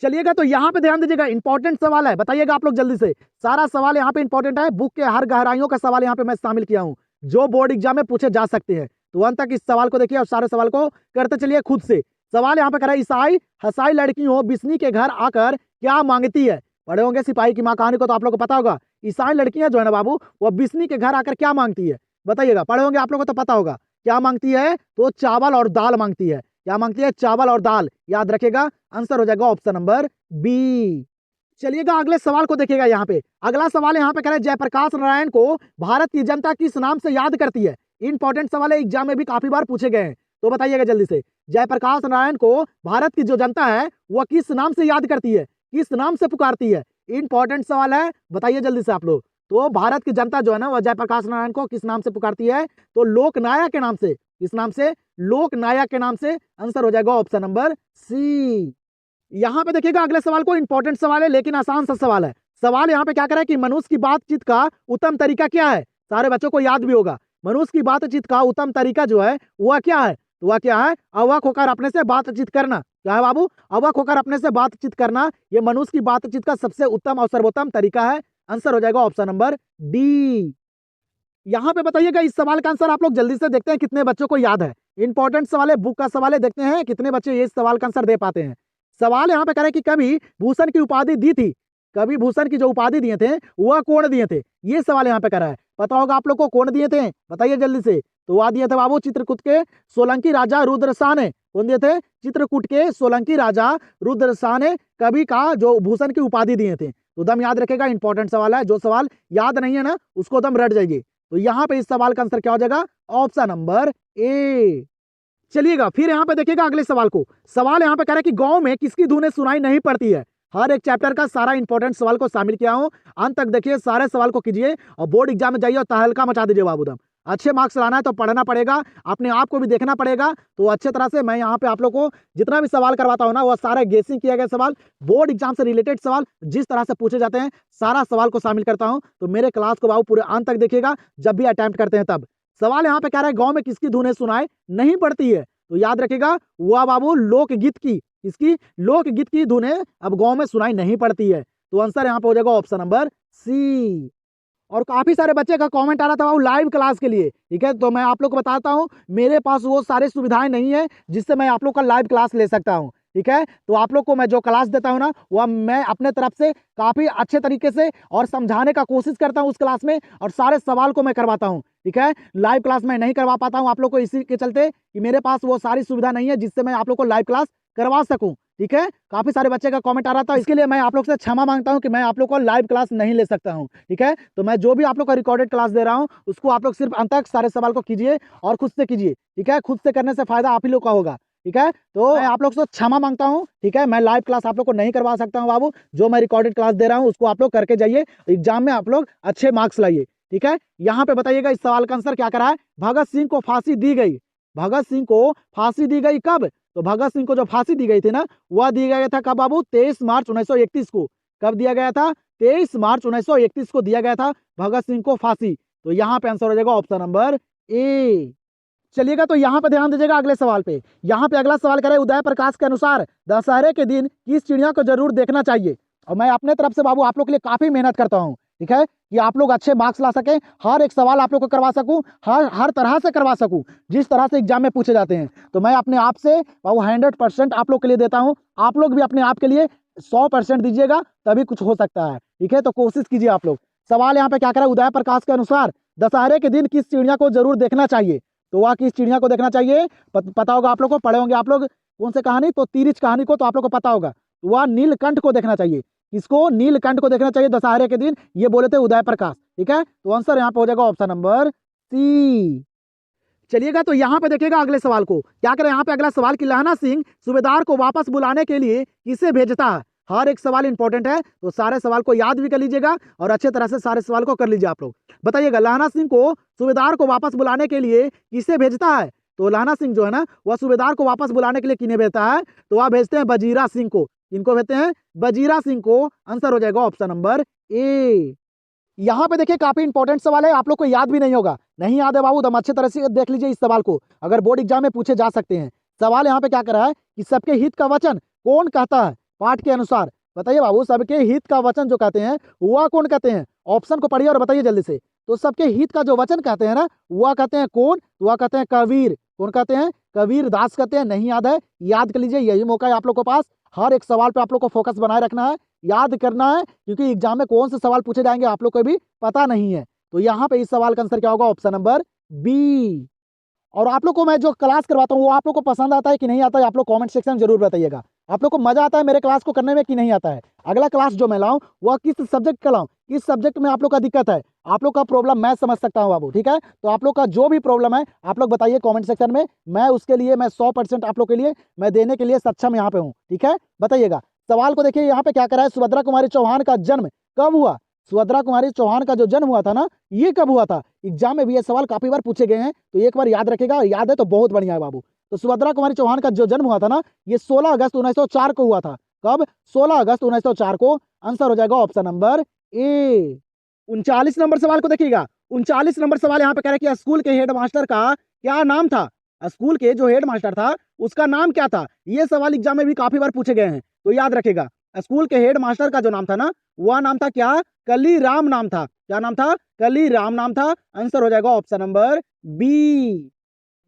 चलिएगा, तो यहाँ पे ध्यान दीजिएगा, इंपॉर्टेंट सवाल है। बताइएगा आप लोग जल्दी से, सारा सवाल यहाँ पे इंपॉर्टेंट है। बुक के हर गहराइयों का सवाल यहाँ पे मैं शामिल किया हूँ, जो बोर्ड एग्जाम में पूछे जा सकते हैं। तो अंत तक इस सवाल को देखिए और सारे सवाल को करते चलिए खुद से। सवाल यहाँ पे कह रहा है, ईसाई हसाई लड़कियों बिस्नी के घर आकर क्या मांगती है? पढ़े होंगे सिपाही की माँ कहानी को, तो आप लोग को पता होगा। ईसाई लड़कियां जो है ना बाबू, वह बिस्नी के घर आकर क्या मांगती है? बताइएगा, पढ़े होंगे आप लोग को तो पता होगा क्या मांगती है। तो चावल और दाल मांगती है। क्या मांगती है? चावल और दाल, याद रखेगा। आंसर हो जाएगा ऑप्शन नंबर बी। चलिएगा अगले सवाल को देखिएगा। यहाँ पे अगला सवाल यहाँ पे कह रहे हैं, जयप्रकाश नारायण को भारत की जनता किस नाम से याद करती है? इंपॉर्टेंट सवाल है, एग्जाम में भी काफी बार पूछे गए हैं। तो बताइएगा जल्दी से, जयप्रकाश नारायण को भारत की जो जनता है वह किस नाम से याद करती है? किस नाम से पुकारती है? इंपॉर्टेंट सवाल है, बताइए जल्दी से आप लोग। तो भारत की जनता जो है ना, वह जयप्रकाश नारायण को किस नाम से पुकारती है? तो लोकनायक के नाम से। किस नाम से? लोकनायक के नाम से। आंसर हो जाएगा ऑप्शन नंबर सी। यहाँ पे देखिएगा अगले सवाल को, इंपॉर्टेंट सवाल है लेकिन आसान सा सवाल है। सवाल यहाँ पे क्या करे कि मनुष्य की बातचीत का उत्तम तरीका क्या है? सारे बच्चों को याद भी होगा, मनुष्य की बातचीत का उत्तम तरीका जो है वह क्या है? तो वह क्या है? अवक होकर अपने से बातचीत करना। क्या है बाबू? अवक होकर अपने से बातचीत करना। यह मनुष्य की बातचीत का सबसे उत्तम और सर्वोत्तम तरीका है। आंसर हो जाएगा ऑप्शन नंबर डी। यहाँ पे बताइएगा, इस सवाल का आंसर आप लोग जल्दी से देखते हैं कितने बच्चों को याद है। इंपॉर्टेंट सवाल है, बुक का सवाल है, देखते हैं कितने बच्चे इस सवाल का आंसर दे पाते हैं। सवाल यहाँ पे कह रहे कि कभी भूषण की उपाधि दी थी। कभी भूषण की जो उपाधि दिए थे वह कौन दिए थे? ये सवाल यहाँ पे कर रहा है। पता होगा आप लोग को कौन दिए थे? बताइए जल्दी से। तो वह दिए थे बाबू चित्रकूट के सोलंकी राजा रुद्रशाह ने। कौन दिए थे? चित्रकूट के सोलंकी राजा रुद्रशाह ने कवि का जो भूषण की उपाधि दिए थे। तो दम याद रखेगा, इंपॉर्टेंट सवाल है। जो सवाल याद नहीं है ना, उसको दम रट जाइए। तो यहाँ पे इस सवाल का आंसर क्या हो जाएगा? Option number A. चलिएगा फिर यहाँ पे देखिएगा अगले सवाल को। सवाल यहाँ पे कह रहा है कि गांव में किसकी धुनें सुनाई नहीं पड़ती है? हर एक चैप्टर का सारा इंपॉर्टेंट सवाल को शामिल किया हूं। अंत तक देखिए, सारे सवाल को कीजिए और बोर्ड एग्जाम में जाइए और तहलका मचा दीजिए बाबूदम। अच्छे मार्क्स लाना है तो पढ़ना पड़ेगा, अपने आप को भी देखना पड़ेगा। तो अच्छे तरह से मैं यहाँ पे आप लोग को जितना भी सवाल करवाता हूँ ना, वह सारे गेसिंग किए गए सवाल, बोर्ड एग्जाम से रिलेटेड सवाल जिस तरह से पूछे जाते हैं, सारा सवाल को शामिल करता हूँ। तो मेरे क्लास को बाबू पूरे अंत तक देखिएगा जब भी अटेम्प्ट करते हैं तब। सवाल यहाँ पे कह रहा है गाँव में किसकी धुनें सुनाई नहीं पड़ती है? तो याद रखिएगा, वह बाबू लोकगीत की। इसकी लोकगीत की धुनें अब गांव में सुनाई नहीं पड़ती है। तो आंसर यहाँ पे हो जाएगा ऑप्शन नंबर सी। और काफी सारे बच्चे का कमेंट आ रहा था बाबू लाइव क्लास के लिए, ठीक है। तो मैं आप लोग को बताता हूँ, मेरे पास वो सारी सुविधाएं नहीं है जिससे मैं आप लोग का लाइव क्लास ले सकता हूँ, ठीक है। तो आप लोग को मैं जो क्लास देता हूँ ना, वह मैं अपने तरफ से काफ़ी अच्छे तरीके से और समझाने का कोशिश करता हूँ उस क्लास में, और सारे सवाल को मैं करवाता हूँ, ठीक है। लाइव क्लास मैं नहीं करवा पाता हूँ आप लोग को, इसी के चलते कि मेरे पास वो सारी सुविधा नहीं है जिससे मैं आप लोग को लाइव क्लास करवा सकूं, ठीक है। काफी सारे बच्चे का कमेंट आ रहा था, इसके लिए मैं आप लोग से क्षमा मांगता हूं कि मैं आप लोग को लाइव क्लास नहीं ले सकता हूं, ठीक है। तो मैं जो भी आप लोग का रिकॉर्डेड क्लास दे रहा हूं, उसको आप लोग सिर्फ अंत तक सारे सवाल को कीजिए और खुद से कीजिए, ठीक है। खुद से करने से फायदा आप ही लोग का होगा, ठीक है। तो मैं आप लोग से क्षमा मांगता हूं, ठीक है। मैं लाइव क्लास आप लोग को नहीं करवा सकता हूं बाबू। जो मैं रिकॉर्डेड क्लास दे रहा हूं उसको आप लोग करके जाइए, एग्जाम में आप लोग अच्छे मार्क्स लाइए, ठीक है। यहाँ पे बताइएगा इस सवाल का आंसर क्या करा है। भगत सिंह को फांसी दी गई, भगत सिंह को फांसी दी गई कब? तो भगत सिंह को जो फांसी दी गई थी ना, वह दिया गया था कब बाबू? 23 मार्च 1931 को। कब दिया गया था? 23 मार्च 1931 को दिया गया था भगत सिंह को फांसी। तो यहाँ पे आंसर हो जाएगा ऑप्शन नंबर ए। चलिएगा, तो यहाँ पे ध्यान दीजिएगा अगले सवाल पे। यहाँ पे अगला सवाल करे, उदय प्रकाश के अनुसार दशहरे के दिन किस चिड़िया को जरूर देखना चाहिए? और मैं अपने तरफ से बाबू आप लोग के लिए काफी मेहनत करता हूँ, ठीक है, कि आप लोग अच्छे मार्क्स ला सके, हर एक सवाल आप लोग को करवा सकूं, हर तरह से करवा सकूं जिस तरह से एग्जाम में पूछे जाते हैं। तो मैं अपने आप से बाबू 100% आप लोग के लिए देता हूं। आप लोग भी अपने आप के लिए 100% दीजिएगा, तभी कुछ हो सकता है, ठीक है। तो कोशिश कीजिए आप लोग। सवाल यहाँ पे क्या करा, उदय प्रकाश के अनुसार दशहरे के दिन किस चिड़िया को जरूर देखना चाहिए? तो वह किस चिड़िया को देखना चाहिए? पता होगा आप लोग को, पढ़े होंगे आप लोग कौन से कहानी, तो तिरिच कहानी को, तो आप लोग को पता होगा। वह नीलकंठ को देखना चाहिए। किसको? नीलकंठ को देखना चाहिए दशहरे के दिन, ये बोले थे उदय प्रकाश, ठीक है। तो आंसर यहाँ पे हो जाएगा ऑप्शन नंबर सी। चलिएगा, तो यहाँ पे देखिएगा अगले सवाल को क्या करें। यहाँ पे अगला सवाल कि लहना सिंह सूबेदार को वापस बुलाने के लिए किसे भेजता है? हर एक सवाल इंपॉर्टेंट है, तो सारे सवाल को याद भी कर लीजिएगा और अच्छे तरह से सारे सवाल को कर लीजिए आप लोग। बताइएगा, लहना सिंह को सूबेदार को वापस बुलाने के लिए किसे भेजता है? तो लहना सिंह जो है ना, वह सूबेदार को वापस बुलाने के लिए किन्हें भेजता है? तो वह भेजते हैं वजीरा सिंह को। किनको भेजते हैं? वजीरा सिंह को। आंसर हो जाएगा ऑप्शन नंबर ए। यहाँ पे देखिए काफी इंपॉर्टेंट सवाल है, आप लोग को याद भी नहीं होगा। नहीं याद है बाबू तो अच्छे तरह से देख लीजिए इस सवाल को, अगर बोर्ड एग्जाम में पूछे जा सकते हैं। सवाल यहाँ पे क्या कर रहा है कि सबके हित का वचन कौन कहता है पाठ के अनुसार? बताइए बाबू, सबके हित का वचन जो कहते हैं वह कौन कहते हैं? ऑप्शन को पढ़िए और बताइए जल्दी से। तो सबके हित का जो वचन कहते हैं ना, वह कहते हैं कौन? वह कहते हैं कबीर। कौन कहते हैं? कबीर दास कहते हैं। नहीं याद है, याद कर लीजिए, यही मौका है आप लोग के पास। हर एक सवाल पे आप लोग को फोकस बनाए रखना है, याद करना है, क्योंकि एग्जाम में कौन से सवाल पूछे जाएंगे आप लोग को भी पता नहीं है। तो यहाँ पे इस सवाल का आंसर क्या होगा? Option number B. और आप लोग को मैं जो क्लास करवाता हूँ वो आप लोग को पसंद आता है कि नहीं आता है, आप लोग कमेंट सेक्शन में जरूर बताइएगा। आप लोग को मजा आता है मेरे क्लास को करने में कि नहीं आता है? अगला क्लास जो मैं लाऊं वह किस सब्जेक्ट का लाऊं? किस सब्जेक्ट में आप लोग का दिक्कत है? आप लोग का प्रॉब्लम मैं समझ सकता हूँ बाबू, ठीक है। तो आप लोग का जो भी प्रॉब्लम है आप लोग बताइए कॉमेंट सेक्शन में, मैं उसके लिए मैं 100% आप लोग के लिए मैं देने के लिए सक्षम यहाँ पे हूँ, ठीक है। बताइएगा, सवाल को देखिए यहाँ पे क्या करा है। सुभद्रा कुमारी चौहान का जन्म कब हुआ? सुभद्रा कुमारी चौहान का जो जन्म हुआ था ना, ये कब हुआ था? एग्जाम में भी ये सवाल काफी बार पूछे गए हैं, तो एक बार याद रखेगा, याद है तो बहुत बढ़िया है बाबू। तो सुभद्रा कुमारी चौहान का जो जन्म हुआ था ना, ये 16 अगस्त 1904 को हुआ था। कब? 16 अगस्त 1904 को। आंसर हो जाएगा ऑप्शन नंबर ए। 39 नंबर सवाल को देखिएगा। 39 नंबर सवाल यहाँ पे कह रहे हैं कि स्कूल के हेड मास्टर का क्या नाम था? स्कूल के जो हेड मास्टर था उसका नाम क्या था? ये सवाल एग्जाम में भी काफी बार पूछे गए हैं, तो याद रखेगा। स्कूल के हेड मास्टर का जो नाम था ना, वह नाम था क्या? कली राम नाम था। क्या नाम था? कली राम नाम था। आंसर हो जाएगा ऑप्शन नंबर बी।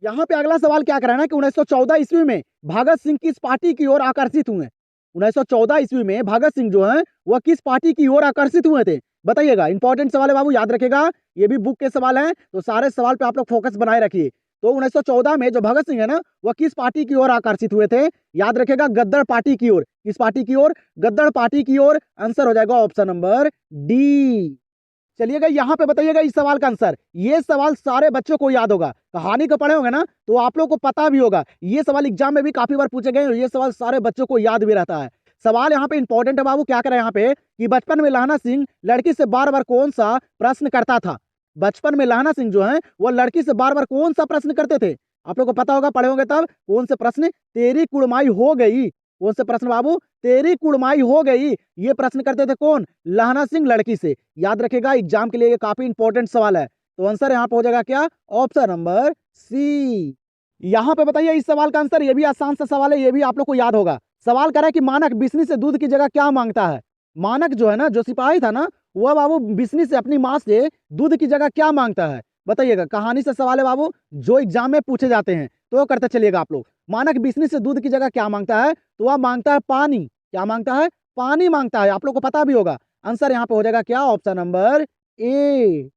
यहाँ पे अगला सवाल क्या कराना है कि 1914 ईस्वी में भगत सिंह किस पार्टी की ओर आकर्षित हुए? 1914 ईस्वी में भगत सिंह जो है वह किस पार्टी की ओर आकर्षित हुए थे? बताइएगा, इंपॉर्टेंट सवाल है बाबू, याद रखेगा। ये भी बुक के सवाल हैं, तो सारे सवाल पे आप लोग फोकस बनाए रखिए। तो 1914 में जो भगत सिंह है ना, वह किस पार्टी की ओर आकर्षित हुए थे? याद रखेगा, गद्दर पार्टी की ओर। किस पार्टी की ओर? गद्दर पार्टी की ओर। आंसर हो जाएगा ऑप्शन नंबर डी। चलिएगा, यहाँ पे बताइएगा इस सवाल का आंसर। ये सवाल सारे बच्चों को याद होगा, कहानी को पढ़े होंगे ना, तो आप लोग को पता भी होगा। ये सवाल एग्जाम में भी काफी बार पूछे गए, ये सवाल सारे बच्चों को याद भी रहता है। सवाल यहाँ पे इंपॉर्टेंट है बाबू, क्या करें यहाँ पे कि बचपन में लहना सिंह लड़की से बार बार कौन सा प्रश्न करता था? बचपन में लहना सिंह जो है वो लड़की से बार बार कौन सा प्रश्न करते थे? आप लोग को पता होगा, पढ़े होंगे तब। कौन से प्रश्न? तेरी कुड़माई हो गई। कौन से प्रश्न बाबू? तेरी कुड़माई हो गई। ये प्रश्न करते थे कौन? लहना सिंह लड़की से। याद रखेगा, एग्जाम के लिए ये काफी इंपॉर्टेंट सवाल है। तो आंसर यहाँ पे हो जाएगा क्या? Option number C. यहाँ पे बताइए इस सवाल का आंसर। ये भी आसान सा सवाल है, ये भी आप लोग को याद होगा। सवाल करा कि मानक बिस्नी से दूध की जगह क्या मांगता है? मानक जो है ना, जो सिपाही था ना, वह बाबू बिस्नी से, अपनी माँ से दूध की जगह क्या मांगता है? बताइएगा, कहानी से सवाल है बाबू जो एग्जाम में पूछे जाते हैं, तो वो करते चलिएगा आप लोग। मानक बिजली से दूध की जगह क्या मांगता है? तो वह मांगता है पानी। क्या मांगता है? पानी मांगता है। आप लोग को पता भी होगा, आंसर यहाँ पे हो जाएगा क्या? Option number A.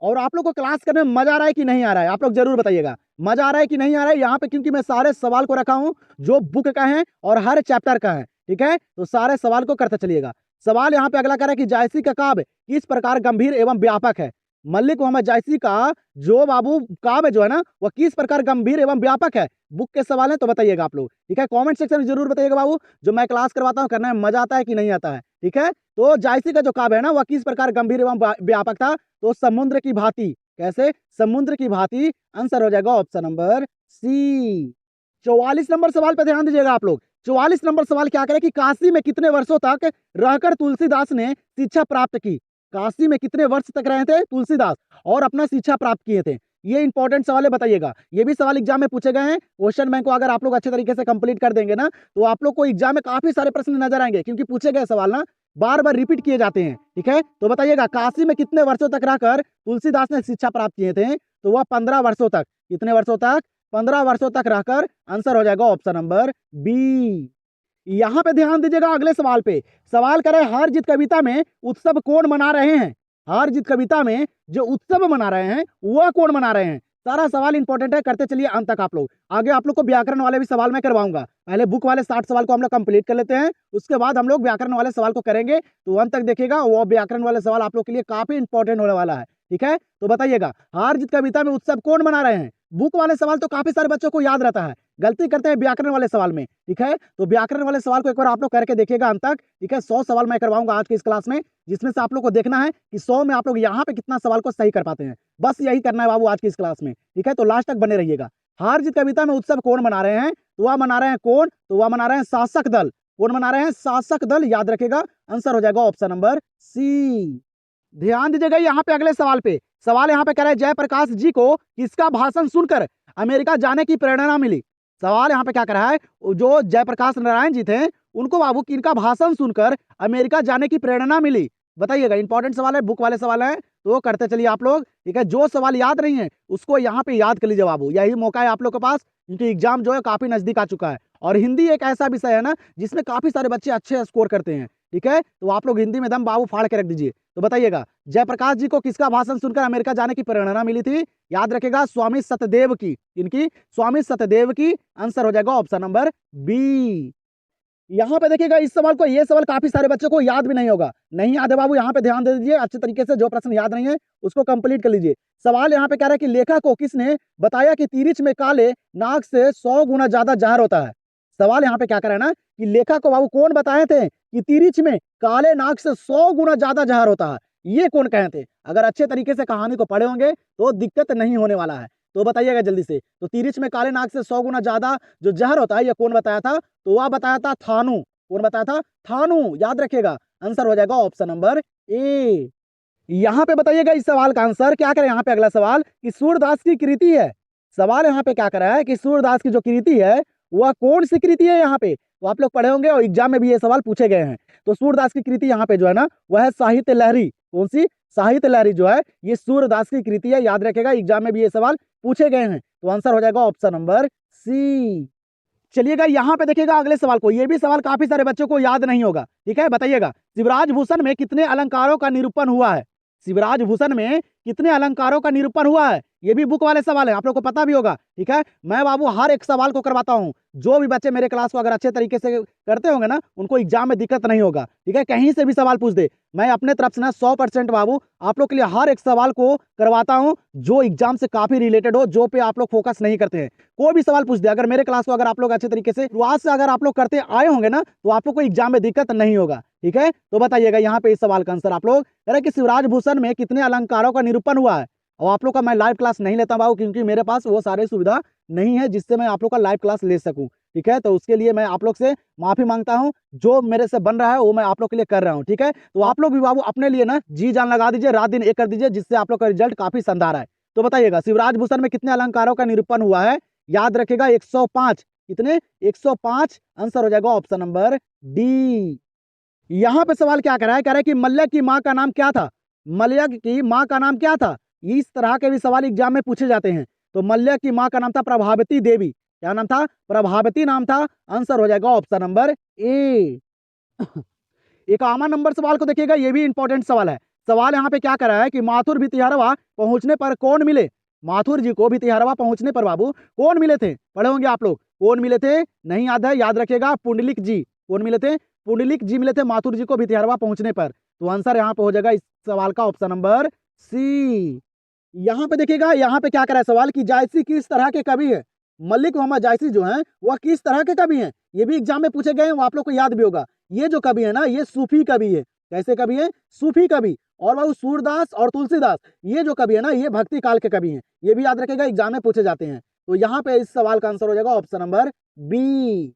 और आप लोग को क्लास करने में मजा आ रहा है कि नहीं आ रहा है? आप लोग जरूर बताइएगा, मजा आ रहा है कि नहीं आ रहा है यहाँ पे, क्योंकि मैं सारे सवाल को रखा हूँ जो बुक का है और हर चैप्टर का है। ठीक है, तो सारे सवाल को करते चलिएगा। सवाल यहाँ पे अगला कह रहा है कि जायसी का काव्य किस प्रकार गंभीर एवं व्यापक है? मल्लिक मोहम्मद जायसी का जो बाबू काव्य जो है ना, वह किस प्रकार गंभीर एवं व्यापक है? बुक के सवाल है, तो बताइएगा आप लोग। ठीक है, कमेंट सेक्शन में जरूर बताइएगा बाबू, जो मैं क्लास करवाता हूँ करने में मजा आता है कि नहीं आता है। ठीक है, तो जायसी का जो काव्य है ना, वह किस प्रकार गंभीर एवं व्यापक था? तो समुद्र की भांति। कैसे? समुद्र की भांति। आंसर हो जाएगा ऑप्शन नंबर सी। 44 नंबर सवाल पे ध्यान दीजिएगा आप लोग। 44 नंबर सवाल क्या करे कि काशी में कितने वर्षों तक रहकर तुलसीदास ने शिक्षा प्राप्त की? काशी में कितने वर्ष तक रहे थे तुलसीदास और अपना शिक्षा प्राप्त किए थे? ये इंपॉर्टेंट सवाल है, बताइएगा। ये भी सवाल एग्जाम में पूछे गए हैं। क्वेश्चन बैंक को अगर आप लोग अच्छे तरीके से कंप्लीट कर देंगे ना, तो आप लोग को एग्जाम में काफी सारे प्रश्न नजर आएंगे, क्योंकि पूछे गए सवाल ना बार बार रिपीट किए जाते हैं। ठीक है, तो बताइएगा काशी में कितने वर्षों तक रहकर तुलसीदास ने शिक्षा प्राप्त किए थे? तो वह 15 वर्षों तक। कितने वर्षों तक? 15 वर्षों तक रहकर। आंसर हो जाएगा ऑप्शन नंबर बी। यहाँ पे ध्यान दीजिएगा अगले सवाल पे। सवाल करे हार जीत कविता में उत्सव कौन मना रहे हैं? हार जीत कविता में जो उत्सव मना रहे हैं वह कौन मना रहे हैं? सारा सवाल इंपॉर्टेंट है, करते चलिए अंत तक आप लोग। आगे आप लोग को व्याकरण वाले भी सवाल मैं करवाऊंगा। पहले बुक वाले 60 सवाल को हम लोग कंप्लीट कर लेते हैं, उसके बाद हम लोग व्याकरण वाले सवाल को करेंगे। तो अंत तक देखिएगा, वो व्याकरण वाले सवाल आप लोग के लिए काफी इंपॉर्टेंट होने वाला है। ठीक है, तो बताइएगा हार जीत कविता में उत्सव कौन मना रहे हैं? बुक वाले सवाल तो काफी सारे बच्चों को याद रहता है, गलती करते हैं व्याकरण वाले सवाल में। ठीक है, तो व्याकरण वाले सवाल को एक बार आप लोग करके देखिएगा अंत तक। ठीक है, 100 सवाल मैं करवाऊंगा आज की इस क्लास में, जिसमें से आप लोग को देखना है कि 100 में आप लोग यहाँ पे कितना सवाल को सही कर पाते हैं। बस यही करना है बाबू आज की इस क्लास में। ठीक है, तो लास्ट तक बने रहिएगा। हार जीत कविता में उत्सव कौन मना रहे हैं? तो वह मना रहे हैं कौन? तो वह मना रहे हैं शासक दल। कौन मना रहे हैं? शासक दल। याद रखेगा, आंसर हो जाएगा ऑप्शन नंबर सी। ध्यान दीजिएगा यहाँ पे अगले सवाल पे। सवाल यहाँ पे कह रहे हैं जयप्रकाश जी को किसका भाषण सुनकर अमेरिका जाने की प्रेरणा मिली? सवाल यहाँ पे क्या कर रहा है, जो जयप्रकाश नारायण जी थे उनको बाबू किनका भाषण सुनकर अमेरिका जाने की प्रेरणा मिली? बताइएगा, इंपॉर्टेंट सवाल है, बुक वाले सवाल है, तो करते चलिए आप लोग। ठीक है, जो सवाल याद नहीं है उसको यहाँ पे याद कर लीजिए बाबू, यही मौका है आप लोग के पास, क्योंकि एग्जाम जो है काफी नजदीक आ चुका है। और हिंदी एक ऐसा विषय है ना जिसमें काफी सारे बच्चे अच्छे स्कोर करते हैं। ठीक है, तो आप लोग हिंदी में दम बाबू फाड़ के रख दीजिए। तो बताइएगा जयप्रकाश जी को किसका भाषण सुनकर अमेरिका जाने की प्रेरणा मिली थी? याद रखेगा, स्वामी सत्यदेव की। इनकी स्वामी सत्यदेव की। आंसर हो जाएगा ऑप्शन नंबर बी। यहाँ पे देखिएगा इस सवाल को, ये सवाल काफी सारे बच्चों को याद भी नहीं होगा। नहीं याद है बाबू, यहाँ पे ध्यान दे दीजिए अच्छे तरीके से, जो प्रश्न याद नहीं है उसको कंप्लीट कर लीजिए। सवाल यहाँ पे कह रहा है कि लेखक को किसने बताया कि तिरिच में काले नाग से 100 गुना ज्यादा जहर होता है? सवाल यहाँ पे क्या कर रहा है ना कि लेखक को बाबू कौन बताए थे कि तिरिच में काले नाग से 100 गुना ज्यादा जहर होता है? ये कौन कहे थे? अगर अच्छे तरीके से कहानी को पढ़े होंगे तो दिक्कत नहीं होने वाला है। तो बताइएगा जल्दी से। तो तिरिच में काले नाग से 100 गुना ज्यादा जो जहर होता है, ये कौन बताया था? तो वह बताया था थानू। कौन बताया था? थानू। याद रखेगा, आंसर हो जाएगा ऑप्शन नंबर ए। यहाँ पे बताइएगा इस सवाल का आंसर क्या करें। यहाँ पे अगला सवाल कि सूरदास की कृति है। सवाल यहाँ पे क्या कर रहा है कि सूरदास की जो कृति है वह कौन सी कृति है? यहाँ पे तो आप लोग पढ़े होंगे और एग्जाम में भी ये सवाल पूछे गए हैं। तो सूरदास की कृति यहाँ पे जो है ना, वह है साहित्य लहरी। कौन सी? साहित्य लहरी जो है ये सूरदास की कृति है। याद रखेगा, एग्जाम में भी ये सवाल पूछे गए हैं। तो आंसर हो जाएगा ऑप्शन नंबर सी। चलिएगा यहाँ पे देखिएगा अगले सवाल को, ये भी सवाल काफी सारे बच्चों को याद नहीं होगा। ठीक है, बताइएगा शिवराज भूषण में कितने अलंकारों का निरूपण हुआ है? शिवराज भूषण में कितने अलंकारों का निरूपण हुआ है? ये भी बुक वाले सवाल है, आप लोग को पता भी होगा। ठीक है, मैं बाबू हर एक सवाल को करवाता हूँ। जो भी बच्चे मेरे क्लास को अगर अच्छे तरीके से करते होंगे ना, उनको एग्जाम में दिक्कत नहीं होगा। ठीक है, कहीं से भी सवाल पूछ दे, मैं अपने तरफ से ना 100% बाबू आप लोग के लिए हर एक सवाल को करवाता हूँ जो एग्जाम से काफी रिलेटेड हो, जो पे आप लोग फोकस नहीं करते हैं। कोई भी सवाल पूछ दे, अगर मेरे क्लास को अगर आप लोग अच्छे तरीके से शुरुआत से अगर आप लोग करते आए होंगे ना, तो आप लोग को एग्जाम में दिक्कत नहीं होगा। ठीक है, तो बताइएगा यहाँ पे इस सवाल का आंसर आप लोग करें कि शिवराज भूषण में कितने अलंकारों का निरूपण हुआ है। और आप लोग का मैं लाइव क्लास नहीं लेता बाबू, क्योंकि मेरे पास वो सारी सुविधा नहीं है जिससे मैं आप लोग का लाइव क्लास ले सकूं। ठीक है, तो उसके लिए मैं आप लोग से माफी मांगता हूं। जो मेरे से बन रहा है वो मैं आप लोग के लिए कर रहा हूं। ठीक है, तो आप लोग भी बाबू अपने लिए ना जी जान लगा दीजिए, रात दिन एक कर दीजिए, जिससे आप लोग का रिजल्ट काफी शानदार है। तो बताइएगा शिवराज भूषण में कितने अलंकारों का निरूपण हुआ है? याद रखेगा 105। कितने? 105। आंसर हो जाएगा ऑप्शन नंबर डी। यहाँ पे सवाल क्या कर रहा है, कह रहा है कि मल्लय की माँ का नाम क्या था? मल्लय की माँ का नाम क्या था? इस तरह के भी सवाल एग्जाम में पूछे जाते हैं। तो मल्य की माँ का नाम था प्रभावती देवी। क्या नाम था? प्रभावती नाम था। आंसर हो जाएगा ऑप्शन नंबर ए। 51 नंबर सवाल को देखिएगा, ये भी इंपॉर्टेंट सवाल है। सवाल यहाँ पे क्या कर रहा है कि माथुर भितिहरवा पहुंचने पर कौन मिले? माथुर जी को भितिहरवा पहुंचने पर बाबू कौन मिले थे? पढ़े होंगे आप लोग। कौन मिले थे? नहीं याद है? याद रखिएगा, पुंडलिक जी। कौन मिले थे? पुंडलिक जी मिले थे माथुर जी को भितिहरवा पहुंचने पर। तो आंसर यहाँ पे हो जाएगा इस सवाल का ऑप्शन नंबर सी। यहाँ पे देखिएगा, यहाँ पे क्या करा है सवाल कि जायसी किस तरह के कवि है? मलिक मोहम्मद जायसी जो हैं वह किस तरह के कवि हैं? ये भी एग्जाम में पूछे गए हैं, वो आप लोग को याद भी होगा। ये जो कवि है ना, ये सूफी कवि है। कैसे कवि है? सूफी कवि। और वह सूरदास और तुलसीदास, ये जो कवि है ना, ये भक्ति काल के कवि हैं। ये भी याद रखेगा, एग्जाम में पूछे जाते हैं। तो यहाँ पे इस सवाल का आंसर हो जाएगा ऑप्शन नंबर बी।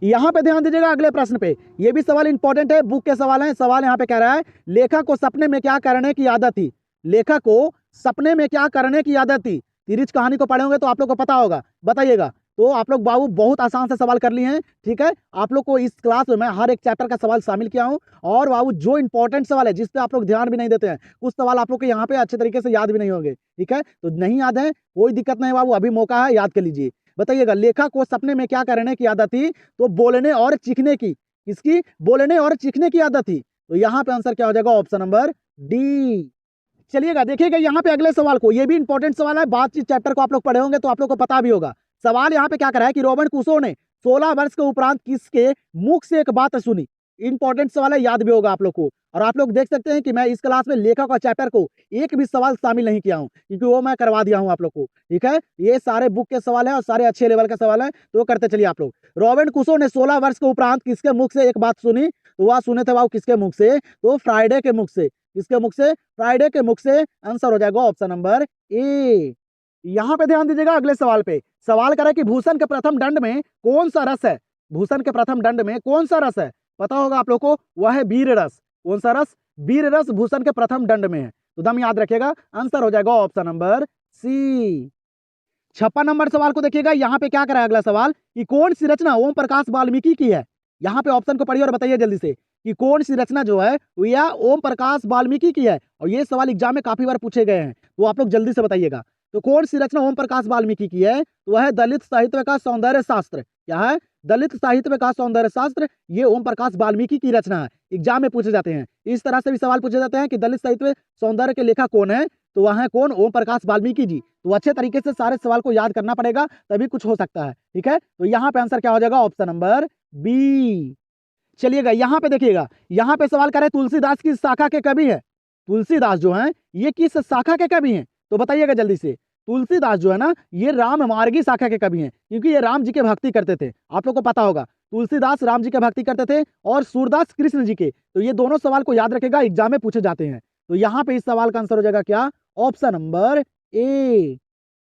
यहाँ पे ध्यान दीजिएगा अगले प्रश्न पे। ये भी सवाल इंपॉर्टेंट है, बुक के सवाल हैं। सवाल यहाँ पे कह रहा है, लेखक को सपने में क्या करने की आदत थी? लेखक को सपने में क्या करने की आदत थी? तिरिच कहानी को पढ़े होंगे तो आप लोग को पता होगा, बताइएगा। तो आप लोग बाबू बहुत आसान से सवाल कर लिए हैं, ठीक है। आप लोग को इस क्लास में मैं हर एक चैप्टर का सवाल शामिल किया हूं। और बाबू जो इंपॉर्टेंट सवाल है जिस पे आप लोग ध्यान भी नहीं देते हैं, कुछ सवाल आप लोग के यहाँ पे अच्छे तरीके से याद भी नहीं होंगे, ठीक है। तो नहीं याद है कोई दिक्कत नहीं बाबू, अभी मौका है, याद कर लीजिए। बताइएगा, लेखक को सपने में क्या करने की आदत थी? तो बोलने और चीखने की। किसकी? बोलने और चीखने की आदत थी। तो यहाँ पे आंसर क्या हो जाएगा? Option number D. चलिएगा देखिएगा यहाँ पे अगले सवाल को, ये भी इंपॉर्टेंट सवाल है। बातचीत चैप्टर को आप लोग पढ़े होंगे तो आप लोग को पता भी होगा। सवाल यहाँ पे क्या करा है कि रॉबिन क्रूसो ने 16 वर्ष के उपरांत किसके मुख से एक बात सुनी? इंपॉर्टेंट सवाल है, याद भी होगा आप लोग को। और आप लोग देख सकते हैं कि मैं इस क्लास में लेखक और चैप्टर को एक भी सवाल शामिल नहीं किया हूँ, क्योंकि वो मैं करवा दिया हूँ आप लोग को, ठीक है। ये सारे बुक के सवाल है और सारे अच्छे लेवल के सवाल है, तो करते चलिए आप लोग। रॉबिन क्रूसो ने 16 वर्ष के उपरांत किसके मुख से एक बात सुनी? तो वह सुने थे बाबू किसके मुख से? तो फ्राइडे के मुख से। किसके मुख से? फ्राइडे के मुख से। आंसर हो जाएगा ऑप्शन नंबर ए। यहाँ पे ध्यान दीजिएगा अगले सवाल पे। सवाल करा कि भूषण के प्रथम दंड में कौन सा रस है? भूषण के प्रथम दंड में कौन सा रस है? पता होगा आप लोग को, वह है वीर रस। कौन सा रस? वीर रस भूषण के प्रथम दंड में है। तो दम याद रखिएगा, आंसर हो जाएगा ऑप्शन नंबर सी। 56 नंबर सवाल को देखिएगा, यहाँ पे क्या करा है अगला सवाल कि कौन सी रचना ओम प्रकाश वाल्मीकि की है? यहाँ पे ऑप्शन को पढ़िए और बताइए जल्दी से कि कौन सी रचना जो है यह ओम प्रकाश वाल्मीकि की है। और ये सवाल एग्जाम में काफी बार पूछे गए हैं, तो आप लोग जल्दी से बताइएगा। तो कौन सी रचना ओम प्रकाश वाल्मीकि की है? तो वह है दलित साहित्य का सौंदर्य शास्त्र। क्या है? दलित साहित्य का सौंदर्य शास्त्र। ये ओम प्रकाश वाल्मीकि की रचना है, एग्जाम में पूछे जाते हैं। इस तरह से भी सवाल पूछे जाते हैं कि दलित साहित्य सौंदर्य के लेखक कौन है? तो वह है कौन? ओम प्रकाश वाल्मीकि जी। तो अच्छे तरीके से सारे सवाल को याद करना पड़ेगा, तभी कुछ हो सकता है, ठीक है। तो यहाँ पे आंसर क्या हो जाएगा? Option number B. चलिएगा यहाँ पे देखिएगा, यहाँ पे सवाल करे तुलसीदास किस शाखा के कवि है? तुलसीदास जो है ये किस शाखा के कवि हैं? तो बताइएगा जल्दी से। तुलसीदास जो है ना, ये राम मार्गी शाखा के कवि हैं, क्योंकि ये राम जी के भक्ति करते थे। आप लोग को पता होगा, तुलसीदास राम जी के भक्ति करते थे और सूरदास कृष्ण जी के। तो ये दोनों सवाल को याद रखेगा, एग्जाम में पूछे जाते हैं। तो यहाँ पे इस सवाल का आंसर हो जाएगा क्या? Option number A.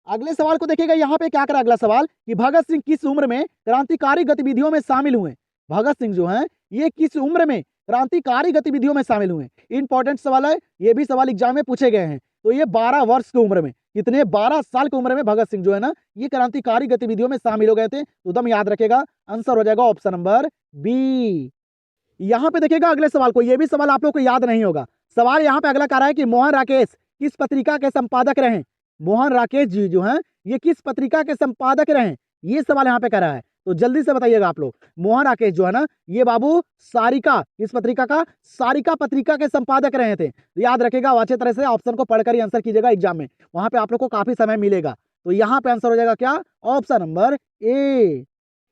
अगले सवाल को देखिएगा, यहाँ पे क्या करा अगला सवाल कि भगत सिंह किस उम्र में क्रांतिकारी गतिविधियों में शामिल हुए? भगत सिंह जो हैं ये किस उम्र में क्रांतिकारी गतिविधियों में शामिल हुए? इंपॉर्टेंट सवाल है, ये भी सवाल एग्जाम में पूछे गए हैं। तो ये 12 वर्ष की उम्र में, कितने? 12 साल की उम्र में भगत सिंह जो है ना, ये क्रांतिकारी गतिविधियों में शामिल हो गए थे। तो दम याद रखेगा, आंसर हो जाएगा ऑप्शन नंबर बी। यहाँ पे देखिएगा अगले सवाल को, ये भी सवाल आप लोग को याद नहीं होगा। सवाल यहाँ पे अगला कह रहा है कि मोहन राकेश किस पत्रिका के संपादक रहे? मोहन राकेश जी जो हैं ये किस पत्रिका के संपादक रहे? ये सवाल यहाँ पे कर रहा है, तो जल्दी से बताइएगा आप लोग। मोहन राकेश जो है ना, ये बाबू सारिका, किस पत्रिका का? सारिका पत्रिका के संपादक रहे थे। याद रखेगा, अच्छे तरह से ऑप्शन को पढ़कर ही आंसर कीजिएगा एग्जाम में, वहां पे आप लोग को काफी समय मिलेगा। तो यहाँ पे आंसर हो जाएगा क्या? Option number A.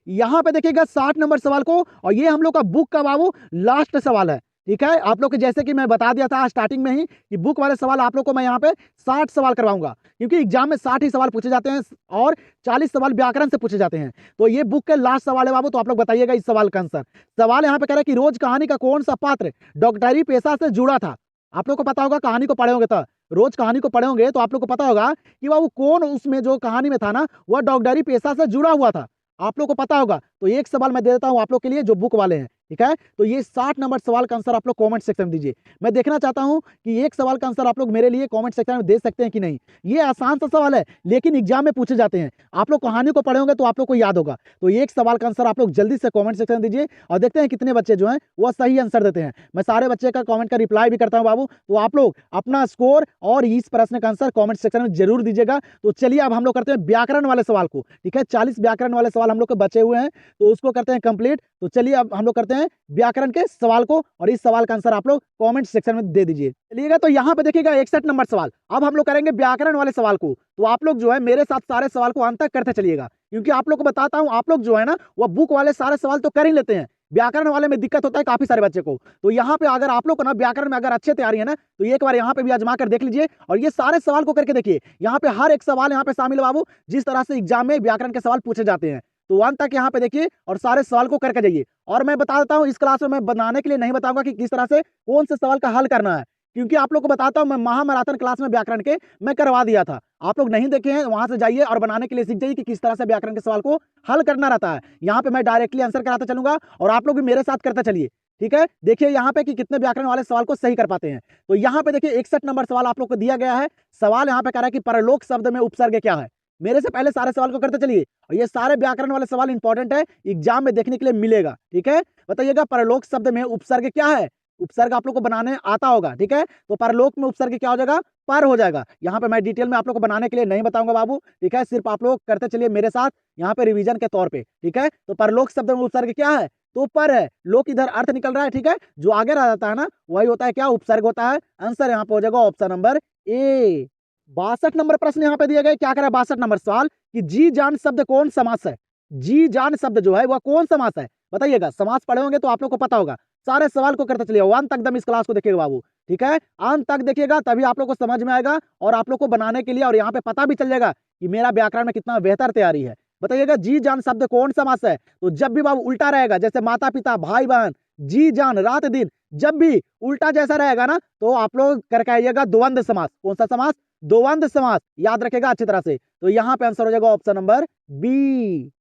यहाँ पे देखिएगा 60 नंबर सवाल को, और ये हम लोग का बुक का बाबू लास्ट सवाल है, ठीक है। आप लोग के जैसे कि मैं बता दिया था स्टार्टिंग में ही कि बुक वाले सवाल आप लोग को मैं यहाँ पे 60 सवाल करवाऊंगा, क्योंकि एग्जाम में 60 ही सवाल पूछे जाते हैं और 40 सवाल व्याकरण से पूछे जाते हैं। तो ये बुक के लास्ट सवाल है बाबू, तो आप लोग बताइएगा इस सवाल का आंसर। सवाल यहाँ पे कह रहा है कि रोज कहानी का कौन सा पात्र डॉक्टरी पेशा से जुड़ा था? आप लोग को पता होगा, कहानी को पढ़े होंगे, तो रोज कहानी को पढ़े होंगे तो आप लोग को पता होगा कि बाबू कौन उसमें जो कहानी में था ना, वह डॉक्टरी पेशा से जुड़ा हुआ था। आप लोग को पता होगा। तो एक सवाल मैं दे देता हूँ आप लोग के लिए जो बुक वाले हैं, ठीक है, तो ये 60 नंबर सवाल का आंसर आप लोग कमेंट सेक्शन में दीजिए। मैं देखना चाहता हूं कि एक सवाल का आंसर आप लोग मेरे लिए कमेंट सेक्शन में दे सकते हैं कि नहीं। ये आसान सा सवाल है लेकिन एग्जाम में पूछे जाते हैं। आप लोग कहानी को पढ़े होंगे तो आप लोग को याद होगा। तो एक सवाल का आंसर आप लोग जल्दी से कमेंट सेक्शन में दीजिए और देखते हैं कितने बच्चे जो हैं वो सही आंसर देते हैं। मैं सारे बच्चे का कमेंट का रिप्लाई भी करता हूं बाबू, तो आप लोग अपना स्कोर और इस प्रश्न का आंसर कमेंट सेक्शन में जरूर दीजिएगा। तो चलिए अब हम लोग करते हैं व्याकरण वाले सवाल को। ठीक है, 40 व्याकरण वाले सवाल हम लोग को बचे हुए हैं तो उसको करते हैं कंप्लीट। तो चलिए अब हम लोग करते हैं व्याकरण के सवाल को और इस सवाल का आंसर आप लोग कमेंट सेक्शन में दे दीजिए। चलिएगा, तो यहाँ पे देखिएगा 61 नंबर सवाल। अब हम लोग करेंगे व्याकरण वाले सवाल को। तो आप लोग जो है मेरे साथ सारे सवाल को अंत तक करते चलिएगा, क्योंकि आप लोग को बताता हूं आप लोग जो है ना वो बुक वाले सारे सवाल तो कर ही लेते हैं, व्याकरण वाले में दिक्कत होता है काफी सारे बच्चे को। तो यहाँ पे अगर आप लोग को ना व्याकरण में अगर अच्छे तैयारी है ना तो एक बार यहाँ पे भी आजमा कर देख लीजिए और ये सारे सवाल को करके देखिए। यहाँ पे हर एक सवाल यहाँ पे शामिल है बाबू, जिस तरह से एग्जाम में व्याकरण के सवाल पूछे जाते हैं। तो अंत तक यहाँ पे देखिए और सारे सवाल को करके जाइए। और मैं बता देता हूँ इस क्लास में मैं बनाने के लिए नहीं बताऊंगा कि किस तरह से कौन से सवाल का हल करना है, क्योंकि आप लोग को बताता हूं मैं महामैराथन क्लास में व्याकरण के मैं करवा दिया था। आप लोग नहीं देखे हैं वहां से जाइए और बनाने के लिए सीख जाइए कि किस तरह से व्याकरण के सवाल को हल करना रहता है। यहाँ पे मैं डायरेक्टली आंसर कराता चलूंगा और आप लोग भी मेरे साथ करते चलिए। ठीक है, देखिए यहाँ पे कि कितने व्याकरण वाले सवाल को सही कर पाते हैं। तो यहाँ पे देखिए 61 नंबर सवाल आप लोग को दिया गया है। सवाल यहाँ पे कह रहा है कि परलोक शब्द में उपसर्ग क्या है। मेरे से पहले सारे सवाल को करते चलिए और ये सारे व्याकरण वाले सवाल इंपॉर्टेंट है, एग्जाम में देखने के लिए मिलेगा। ठीक है, बताइएगा परलोक शब्द में उपसर्ग क्या है। उपसर्ग आप लोग को बनाने आता होगा। ठीक है, तो परलोक में उपसर्ग क्या हो जाएगा, पर हो जाएगा। यहाँ पे मैं डिटेल में आप लोग को बनाने के लिए नहीं बताऊंगा बाबू। ठीक है, सिर्फ आप लोग करते चलिए मेरे साथ यहाँ पे रिवीजन के तौर पे। ठीक है, तो परलोक शब्द में उपसर्ग क्या है, तो पर है। लोक इधर अर्थ निकल रहा है। ठीक है, जो आगे रह जाता है ना वही होता है क्या, उपसर्ग होता है। आंसर यहाँ पे हो जाएगा ऑप्शन नंबर ए। 62 नंबर प्रश्न यहाँ पे दिया गया, क्या कह रहा है 62 नंबर सवाल कि जी जान शब्द कौन समास है। जी जान शब्द जो है वह कौन समास है, बताइएगा। समास पढ़े होंगे तो आप लोग को पता होगा। सारे सवाल को करते चलिए, अंत तक दम इस क्लास को देखिएगा बाबू। ठीक है, अंत तक देखिएगा तभी आप लोग को समझ में आएगा और आप लोग को बनाने के लिए और यहाँ पे पता भी चल जाएगा कि मेरा व्याकरण में कितना बेहतर तैयारी है। बताइएगा जी जान शब्द कौन समास है, तो जब भी बाबू उल्टा रहेगा, जैसे माता पिता भाई बहन, जी जान रात दिन, जब भी उल्टा जैसा रहेगा ना तो आप लोग करके आइएगा द्वंद्व समास। कौन सा समास, द्वंद्व समास, याद रखेगा अच्छी तरह से। तो यहाँ पे आंसर हो जाएगा ऑप्शन नंबर बी।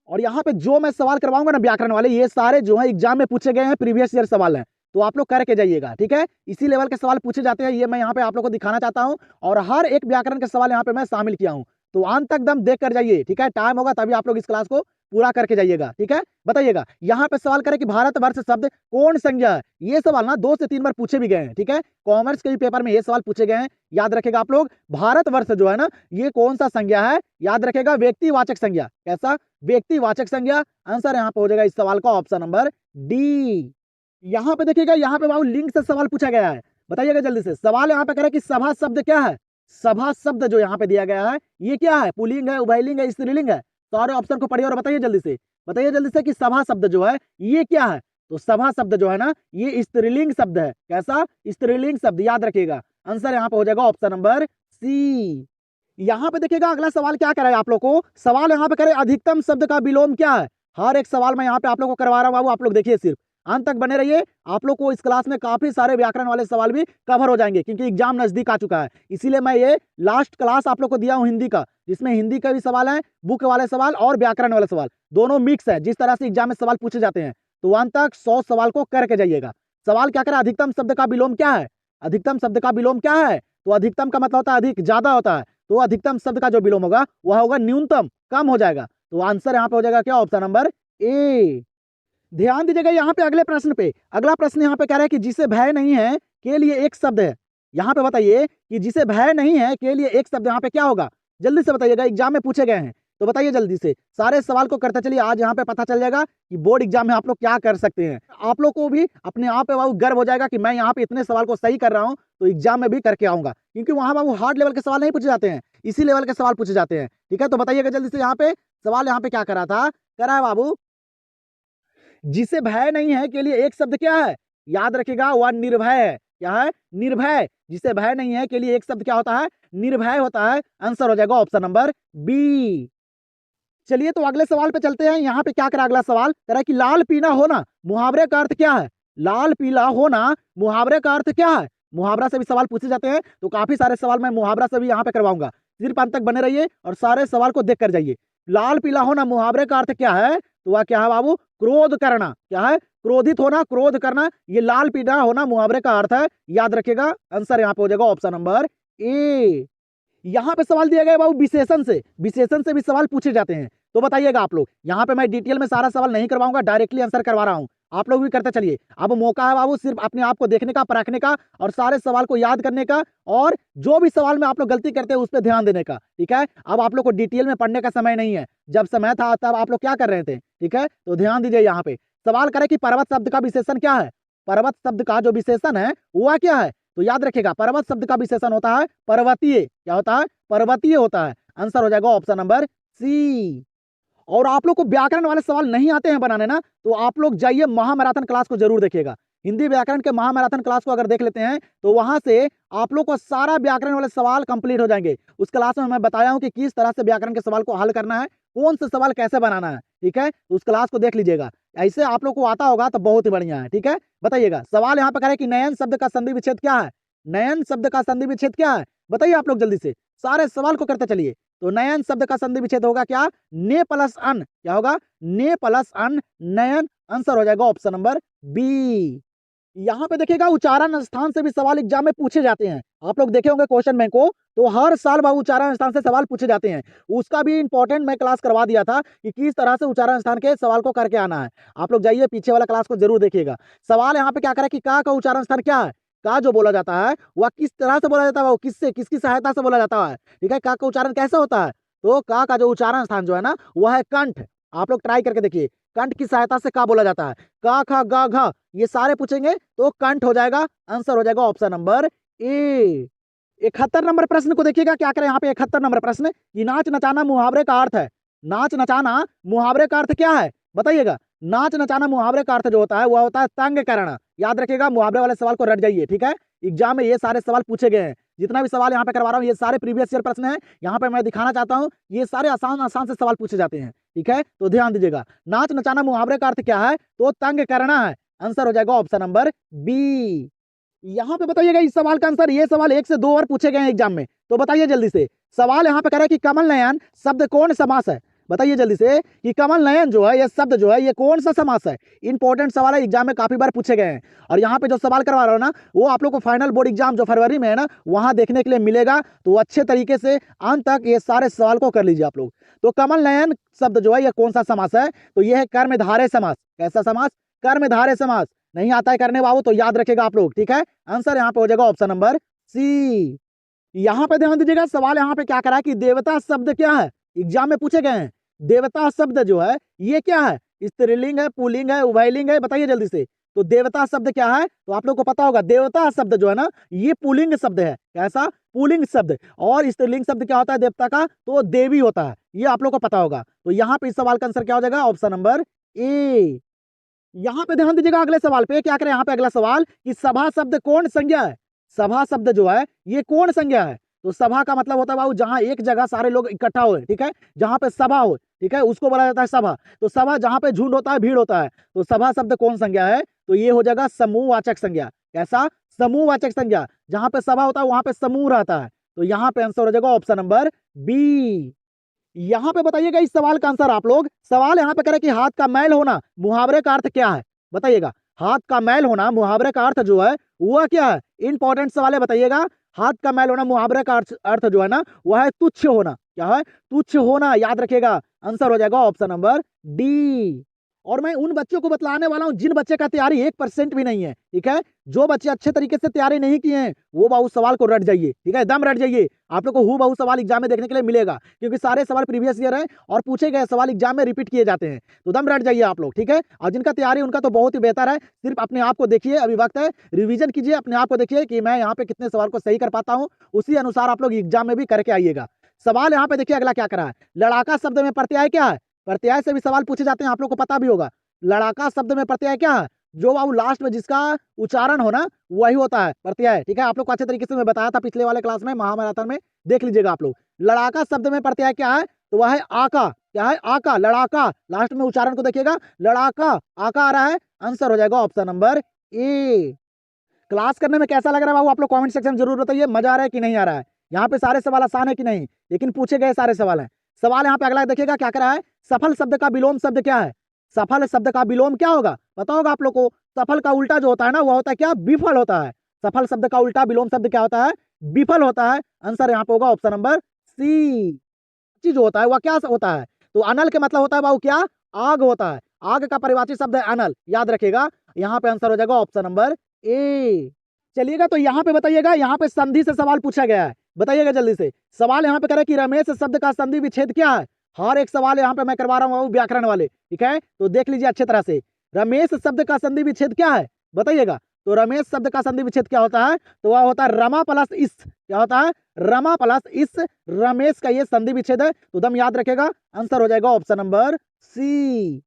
और यहाँ पे जो मैं सवाल करवाऊंगा ना व्याकरण वाले, ये सारे जो है एग्जाम में पूछे गए हैं, प्रीवियस ईयर सवाल हैं, तो आप लोग करके जाइएगा। ठीक है, इसी लेवल के सवाल पूछे जाते हैं, ये मैं यहाँ पे आप लोग को दिखाना चाहता हूँ और हर एक व्याकरण के सवाल यहाँ पे मैं शामिल किया हूँ। तो अंत तक दम देख कर जाइए। ठीक है, टाइम होगा तभी आप लोग इस क्लास को पूरा करके जाइएगा। ठीक है, बताइएगा यहाँ पे सवाल करें कि भारतवर्ष शब्द कौन संज्ञा है। ये सवाल ना 2 से 3 बार पूछे भी गए हैं। ठीक है, कॉमर्स के भी पेपर में ये सवाल पूछे गए हैं, याद रखेगा आप लोग। भारतवर्ष जो है ना ये कौन सा संज्ञा है, याद रखेगा व्यक्तिवाचक संज्ञा। कैसा, व्यक्तिवाचक संज्ञा। आंसर यहाँ पे हो जाएगा इस सवाल का ऑप्शन नंबर डी। यहाँ पे देखिएगा, यहाँ पे बाबू लिंग से सवाल पूछा गया है, बताइएगा जल्दी से। सवाल यहाँ पे कह रहा है कि सभा शब्द क्या है। सभा शब्द जो यहाँ पे दिया गया है ये क्या है, पुल्लिंग है, उभयलिंग है, स्त्रीलिंग है। सारे ऑप्शन को पढ़िए और बताइए जल्दी से, बताइए जल्दी से कि सभा शब्द जो है ये क्या है। तो सभा शब्द जो है ना ये स्त्रीलिंग शब्द है। कैसा, स्त्रीलिंग शब्द, याद रखिएगा। आंसर यहाँ पे हो जाएगा ऑप्शन नंबर सी। यहाँ पे देखिएगा अगला सवाल क्या करे आप लोग को, सवाल यहाँ पे करे अधिकतम शब्द का विलोम क्या है। हर एक सवाल मैं यहाँ पे आप लोग को करवा रहा हूँ बाबू, आप लोग देखिए, सिर्फ अंत तक बने रहिए। आप लोग को इस क्लास में काफी सारे व्याकरण वाले सवाल भी कवर हो जाएंगे, क्योंकि एग्जाम नजदीक आ चुका है। इसीलिए मैं ये लास्ट क्लास आप लोग को दिया हूँ हिंदी का, जिसमें हिंदी का भी सवाल है, बुक वाले सवाल और व्याकरण वाले सवाल दोनों मिक्स है, जिस तरह से एग्जाम में सवाल पूछे जाते हैं। तो अंत तक 100 सवाल को करके जाइएगा। सवाल क्या करे, अधिकतम शब्द का विलोम क्या है। अधिकतम शब्द का विलोम क्या है, तो अधिकतम का मतलब होता है अधिक, ज्यादा होता है। तो अधिकतम शब्द का जो विलोम होगा वह होगा न्यूनतम, कम हो जाएगा। तो आंसर यहाँ पे हो जाएगा क्या, ऑप्शन नंबर ए। ध्यान दीजिएगा यहाँ पे अगले प्रश्न पे। अगला प्रश्न यहाँ पे कह रहा है कि जिसे भय नहीं है के लिए एक शब्द है। यहाँ पे बताइए कि जिसे भय नहीं है के लिए एक शब्द यहाँ पे क्या होगा, जल्दी से बताइएगा, एग्जाम में पूछे गए हैं। तो बताइए जल्दी से, सारे सवाल को करते चलिए। आज यहाँ पे पता चल जाएगा कि बोर्ड एग्जाम में आप लोग क्या कर सकते हैं। आप लोग को भी अपने आप पे बाबू गर्व हो जाएगा कि मैं यहाँ पे इतने सवाल को सही कर रहा हूँ, तो एग्जाम में भी करके आऊंगा, क्योंकि वहां बाबू हार्ड लेवल के सवाल नहीं पूछे जाते हैं, इसी लेवल के सवाल पूछे जाते हैं। ठीक है, तो बताइएगा जल्दी से, यहाँ पे सवाल यहाँ पे क्या करा था, करा है बाबू जिसे भय नहीं है के लिए एक शब्द क्या है, याद रखिएगा वह निर्भय है। क्या है, निर्भय। जिसे भय नहीं है के लिए एक शब्द क्या होता है, निर्भय होता है। आंसर हो जाएगा ऑप्शन नंबर बी। चलिए तो अगले सवाल पे चलते हैं। यहाँ पे क्या करा अगला सवाल, कह रहा है कि लाल पीला होना मुहावरे का अर्थ क्या है। लाल पीला होना मुहावरे का अर्थ क्या है। मुहावरा से भी सवाल पूछे जाते हैं, तो काफी सारे सवाल मैं मुहावरा से भी यहाँ पे करवाऊंगा। सिर्फ अंत तक बने रहिए और सारे सवाल को देख कर जाइए। लाल पीला होना मुहावरे का अर्थ क्या है, तो वह क्या है बाबू, क्रोध करना। क्या है, क्रोधित होना, क्रोध करना, ये लाल पीला होना मुहावरे का अर्थ है, याद रखिएगा। आंसर यहाँ पे हो जाएगा ऑप्शन नंबर ए। यहाँ पे सवाल दिया गया है बाबू विशेषण से, विशेषण से भी सवाल पूछे जाते हैं, तो बताइएगा आप लोग। यहाँ पे मैं डिटेल में सारा सवाल नहीं करवाऊंगा, डायरेक्टली आंसर करवा रहा हूँ, आप लोग भी करते चलिए। अब मौका है बाबू सिर्फ अपने आप को देखने का, परखने का और सारे सवाल को याद करने का, और जो भी सवाल में आप लोग गलती करते हैं उस पर ध्यान देने का, ठीक है। अब आप लोग को डिटेल में पढ़ने का समय नहीं है, जब समय था तब आप लोग क्या कर रहे थे, ठीक है। तो ध्यान दीजिए। यहाँ पे सवाल करें कि पर्वत शब्द का विशेषण क्या है। पर्वत शब्द का जो विशेषण है वह क्या है, तो याद रखिएगा पर्वत शब्द का विशेषण होता है पर्वतीय। क्या होता है, पर्वतीय होता है। आंसर हो जाएगा ऑप्शन नंबर सी। और आप लोग को व्याकरण वाले सवाल नहीं आते हैं बनाने ना, तो आप लोग जाइए महामैराथन क्लास को जरूर देखिएगा। हिंदी व्याकरण के महामैराथन क्लास को अगर देख लेते हैं तो वहां से आप लोग को सारा व्याकरण वाले सवाल कंप्लीट हो जाएंगे। उस क्लास में मैं बताया हूं कि किस तरह से व्याकरण के सवाल को हल करना है, कौन से सवाल कैसे बनाना है, ठीक है। उस क्लास को देख लीजिएगा, ऐसे आप लोग को आता होगा तो बहुत ही बढ़िया है, ठीक है। बताइएगा सवाल यहाँ पे करें कि नयन शब्द का संधि विच्छेद क्या है। नयन शब्द का संधि विच्छेद क्या है, बताइए आप लोग जल्दी से, सारे सवाल को करते चलिए। तो नयन शब्द का संधि विच्छेद होगा क्या, ने प्लस अन। क्या होगा, ने प्लस अन, नयन। आंसर हो जाएगा ऑप्शन नंबर बी। यहाँ पे देखिएगा उच्चारण स्थान से भी सवाल एग्जाम में पूछे जाते हैं। आप लोग देखे होंगे क्वेश्चन बैंक को, तो हर साल बाबू उच्चारण स्थान से सवाल पूछे जाते हैं। उसका भी इंपॉर्टेंट मैं क्लास करवा दिया था कि किस तरह से उच्चारण स्थान के सवाल को करके आना है। आप लोग जाइए पीछे वाला क्लास को जरूर देखिएगा। सवाल यहाँ पे क्या करे कि का उच्चारण स्थान क्या है, का जो बोला जाता है वह किस तरह से बोला जाता है, वो किससे, किसकी सहायता से बोला जाता है, ठीक है। का उच्चारण कैसे होता है, तो का जो उच्चारण स्थान जो है ना वह है कंठ। आप लोग ट्राई करके देखिए, कंठ की सहायता से का बोला जाता है। का खा गा घा ये सारे पूछेंगे तो कंठ हो जाएगा। आंसर हो जाएगा ऑप्शन नंबर ए। 71 नंबर प्रश्न को देखिएगा, क्या करें यहाँ पे 71 नंबर प्रश्न कि नाच नचाना मुहावरे का अर्थ है। नाच नचाना मुहावरे का अर्थ क्या है, बताइएगा। नाच नचाना मुहावरे का अर्थ जो होता है वह होता है तंग करना। याद रखिएगा, मुहावरे वाले सवाल को रट जाइए, ठीक है। एग्जाम में ये सारे सवाल पूछे गए हैं, जितना भी सवाल यहाँ पे करवा रहा हूँ ये सारे प्रीवियस ईयर प्रश्न है। यहाँ पे मैं दिखाना चाहता हूँ ये सारे आसान आसान से सवाल पूछे जाते हैं, ठीक है। तो ध्यान दीजिएगा, नाच नचाना मुहावरे का अर्थ क्या है, तो तंग करना है। आंसर हो जाएगा ऑप्शन नंबर बी। यहाँ पे बताइएगा इस सवाल का आंसर, ये सवाल 1 से 2 बार पूछे गए हैं एग्जाम में, तो बताइए जल्दी से। सवाल यहाँ पे कह रहा है कि कमल नयन शब्द कौन समास है, बताइए जल्दी से कि कमल नयन जो है ये शब्द जो है ये कौन सा समास है। इंपॉर्टेंट सवाल है, एग्जाम में काफी बार पूछे गए हैं। और यहाँ पे जो सवाल करवा रहा हूँ ना वो आप लोग को फाइनल बोर्ड एग्जाम जो फरवरी में है ना वहां देखने के लिए मिलेगा, तो अच्छे तरीके से अंत तक ये सारे सवाल को कर लीजिए आप लोग। तो कमल नयन शब्द जो है ये कौन सा समास है, तो ये है कर्मधारय समास। कैसा समास, कर्मधारय समास। नहीं आता है करने बाबू तो याद रखेगा आप लोग, ठीक है। आंसर यहाँ पे हो जाएगा ऑप्शन नंबर सी। यहाँ पे ध्यान दीजिएगा, सवाल यहाँ पे क्या करा है कि देवता शब्द क्या है, एग्जाम में पूछे गए हैं। देवता शब्द जो है ये क्या है, स्त्रीलिंग है, पुल्लिंग है, उभयलिंग है, बताइए जल्दी से। तो देवता शब्द क्या है, तो आप लोग को पता होगा देवता शब्द जो है ना ये पुल्लिंग शब्द है। कैसा, पुल्लिंग शब्द। और स्त्रीलिंग शब्द क्या होता है देवता का, तो देवी होता है, ये आप लोग को पता होगा। तो यहाँ पे इस सवाल का आंसर क्या हो जाएगा, ऑप्शन नंबर ए। यहाँ पे ध्यान दीजिएगा अगले सवाल पे, क्या करें यहाँ पे अगला सवाल कि सभा शब्द कौन संज्ञा है। सभा शब्द जो है ये कौन संज्ञा है, तो सभा का मतलब होता है बाबू जहां एक जगह सारे लोग इकट्ठा हो, ठीक है, जहां पे सभा हो, ठीक है, उसको बोला जाता है सभा। तो सभा जहां पे झुंड होता है, भीड़ होता है, तो सभा शब्द कौन संज्ञा है, तो ये हो जाएगा समूहवाचक संज्ञा। कैसा, समूहवाचक संज्ञा। जहां पे सभा होता है वहां पे समूह रहता है, तो यहाँ पे आंसर हो जाएगा ऑप्शन नंबर बी। यहाँ पे बताइएगा इस सवाल का आंसर आप लोग। सवाल यहाँ पे करें कि हाथ का मैल होना मुहावरे का अर्थ क्या है, बताइएगा। हाथ का मैल होना मुहावरे का अर्थ जो है वह क्या है, इंपॉर्टेंट सवाल है, बताइएगा। हाथ का मैल होना मुहावरे का अर्थ जो है ना वह है तुच्छ होना। क्या है, तुच्छ होना, याद रखिएगा। आंसर हो जाएगा ऑप्शन नंबर डी। और मैं उन बच्चों को बतलाने वाला हूं जिन बच्चे का तैयारी 1% भी नहीं है, ठीक है। जो बच्चे अच्छे तरीके से तैयारी नहीं किए हैं वो बाबू सवाल को रट जाइए, ठीक है, एकदम रट जाइए। आप लोग को हु बहु सवाल एग्जाम में देखने के लिए मिलेगा, क्योंकि सारे सवाल प्रीवियस ईयर है और पूछे गए सवाल एग्जाम में रिपीट किए जाते हैं, तो दम रट जाइए आप लोग, ठीक है। और जिनका तैयारी उनका तो बहुत ही बेहतर है, सिर्फ अपने आप को देखिए, अभी वक्त है, रिविजन कीजिए, अपने आप को देखिए कि मैं यहाँ पे कितने सवाल को सही कर पाता हूँ, उसी अनुसार आप लोग एग्जाम में भी करके आइएगा। सवाल यहाँ पे देखिए अगला क्या करा है, लड़ाका शब्द में प्रत्यय क्या है। प्रत्यय से भी सवाल पूछे जाते हैं, आप लोग को पता भी होगा। लड़ाका शब्द में प्रत्यय क्या है, जो बाबू लास्ट में जिसका उच्चारण हो ना वही होता है प्रत्यय, ठीक है। आप लोग को अच्छे तरीके से मैं बताया था पिछले वाले क्लास में महामैराथन में, देख लीजिएगा आप लोग। लड़ाका शब्द में प्रत्यय क्या है, तो वह है आका। क्या है, आका, लड़ाका। लास्ट में उच्चारण को देखिएगा, लड़ाका, आका आ रहा है। आंसर हो जाएगा ऑप्शन नंबर ए। क्लास करने में कैसा लग रहा है बाबू, आप लोग कमेंट सेक्शन में जरूर बताइए, मजा आ रहा है कि नहीं आ रहा है। यहाँ पे सारे सवाल आसान है कि नहीं, लेकिन पूछे गए सारे सवाल हैं। सवाल यहाँ पे अगला देखिएगा क्या करा है, सफल शब्द का विलोम शब्द क्या है। सफल शब्द का विलोम क्या होगा, पता होगा आप लोग को। सफल का उल्टा जो होता है ना, वो होता है क्या, विफल होता है। सफल शब्द का उल्टा विलोम शब्द क्या होता है, विफल होता है। आंसर यहाँ पे होगा ऑप्शन नंबर सी। जो होता है वह क्या होता है, तो अनल के मतलब होता है बाबू क्या, आग होता है। आग का परिभाषित शब्द है अनल, याद रखिएगा। यहाँ पे आंसर हो जाएगा ऑप्शन नंबर ए। चलिएगा तो यहाँ पे बताइएगा, यहाँ पे संधि से सवाल पूछा गया है, बताइएगा जल्दी से। सवाल यहाँ पे करे कि रमेश शब्द का संधि विच्छेद क्या है। हर एक सवाल यहाँ पे मैं करवा रहा हूँ व्याकरण वाले, ठीक है, तो देख लीजिए अच्छे तरह से। रमेश शब्द का संधि विच्छेद क्या है, बताइएगा। तो रमेश शब्द का संधि विच्छेद क्या होता है, तो वह होता है रमा प्लस इस। क्या होता है, रमा प्लस इस। रमेश का ये संधि विच्छेद है, तो दम याद रखेगा। आंसर हो जाएगा ऑप्शन नंबर सी।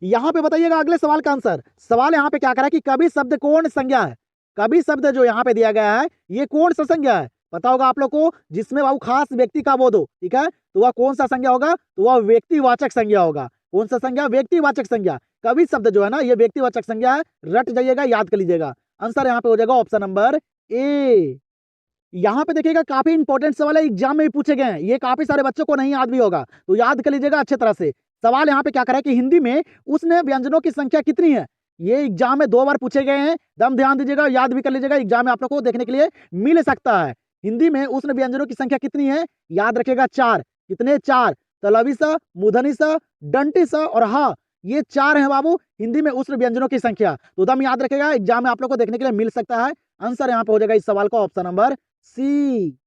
यहाँ पे बताइएगा अगले सवाल का आंसर। सवाल यहाँ पे क्या करा कि कवि शब्द कौन संज्ञा है। कवि शब्द जो यहाँ पे दिया गया है, ये कौन सा संज्ञा है, पता होगा आप लोग को, जिसमें बाबू खास व्यक्ति का बोध हो, ठीक है, तो वह कौन सा संज्ञा होगा, तो वह व्यक्तिवाचक संज्ञा होगा। कौन सा संज्ञा, व्यक्तिवाचक संज्ञा। कवि शब्द जो है ना, ये व्यक्तिवाचक संज्ञा है, रट जाइएगा, याद कर लीजिएगा। आंसर यहाँ पे हो जाएगा ऑप्शन नंबर ए। यहाँ पे देखिएगा काफी इंपॉर्टेंट सवाल है, एग्जाम में भी पूछे गए हैं, ये काफी सारे बच्चों को नहीं याद भी होगा, तो याद कर लीजिएगा अच्छे तरह से। सवाल यहाँ पे क्या करा है कि हिंदी में उष्ण व्यंजनों की संख्या कितनी है। ये एग्जाम में 2 बार पूछे गए हैं, दम ध्यान दीजिएगा, याद भी कर लीजिएगा, एग्जाम में आप लोग को देखने के लिए मिल सकता है। हिंदी में उष्ण व्यंजनों की संख्या कितनी है, याद रखेगा 4। कितने, 4। तलवी सा, मूर्धनी सा, दंती सा और हा, ये 4 है बाबू हिंदी में उष्ण व्यंजनों की संख्या, तो दम याद रखेगा, एग्जाम में आप लोग को देखने के लिए मिल सकता है। आंसर यहाँ पे हो जाएगा इस सवाल का ऑप्शन नंबर सी।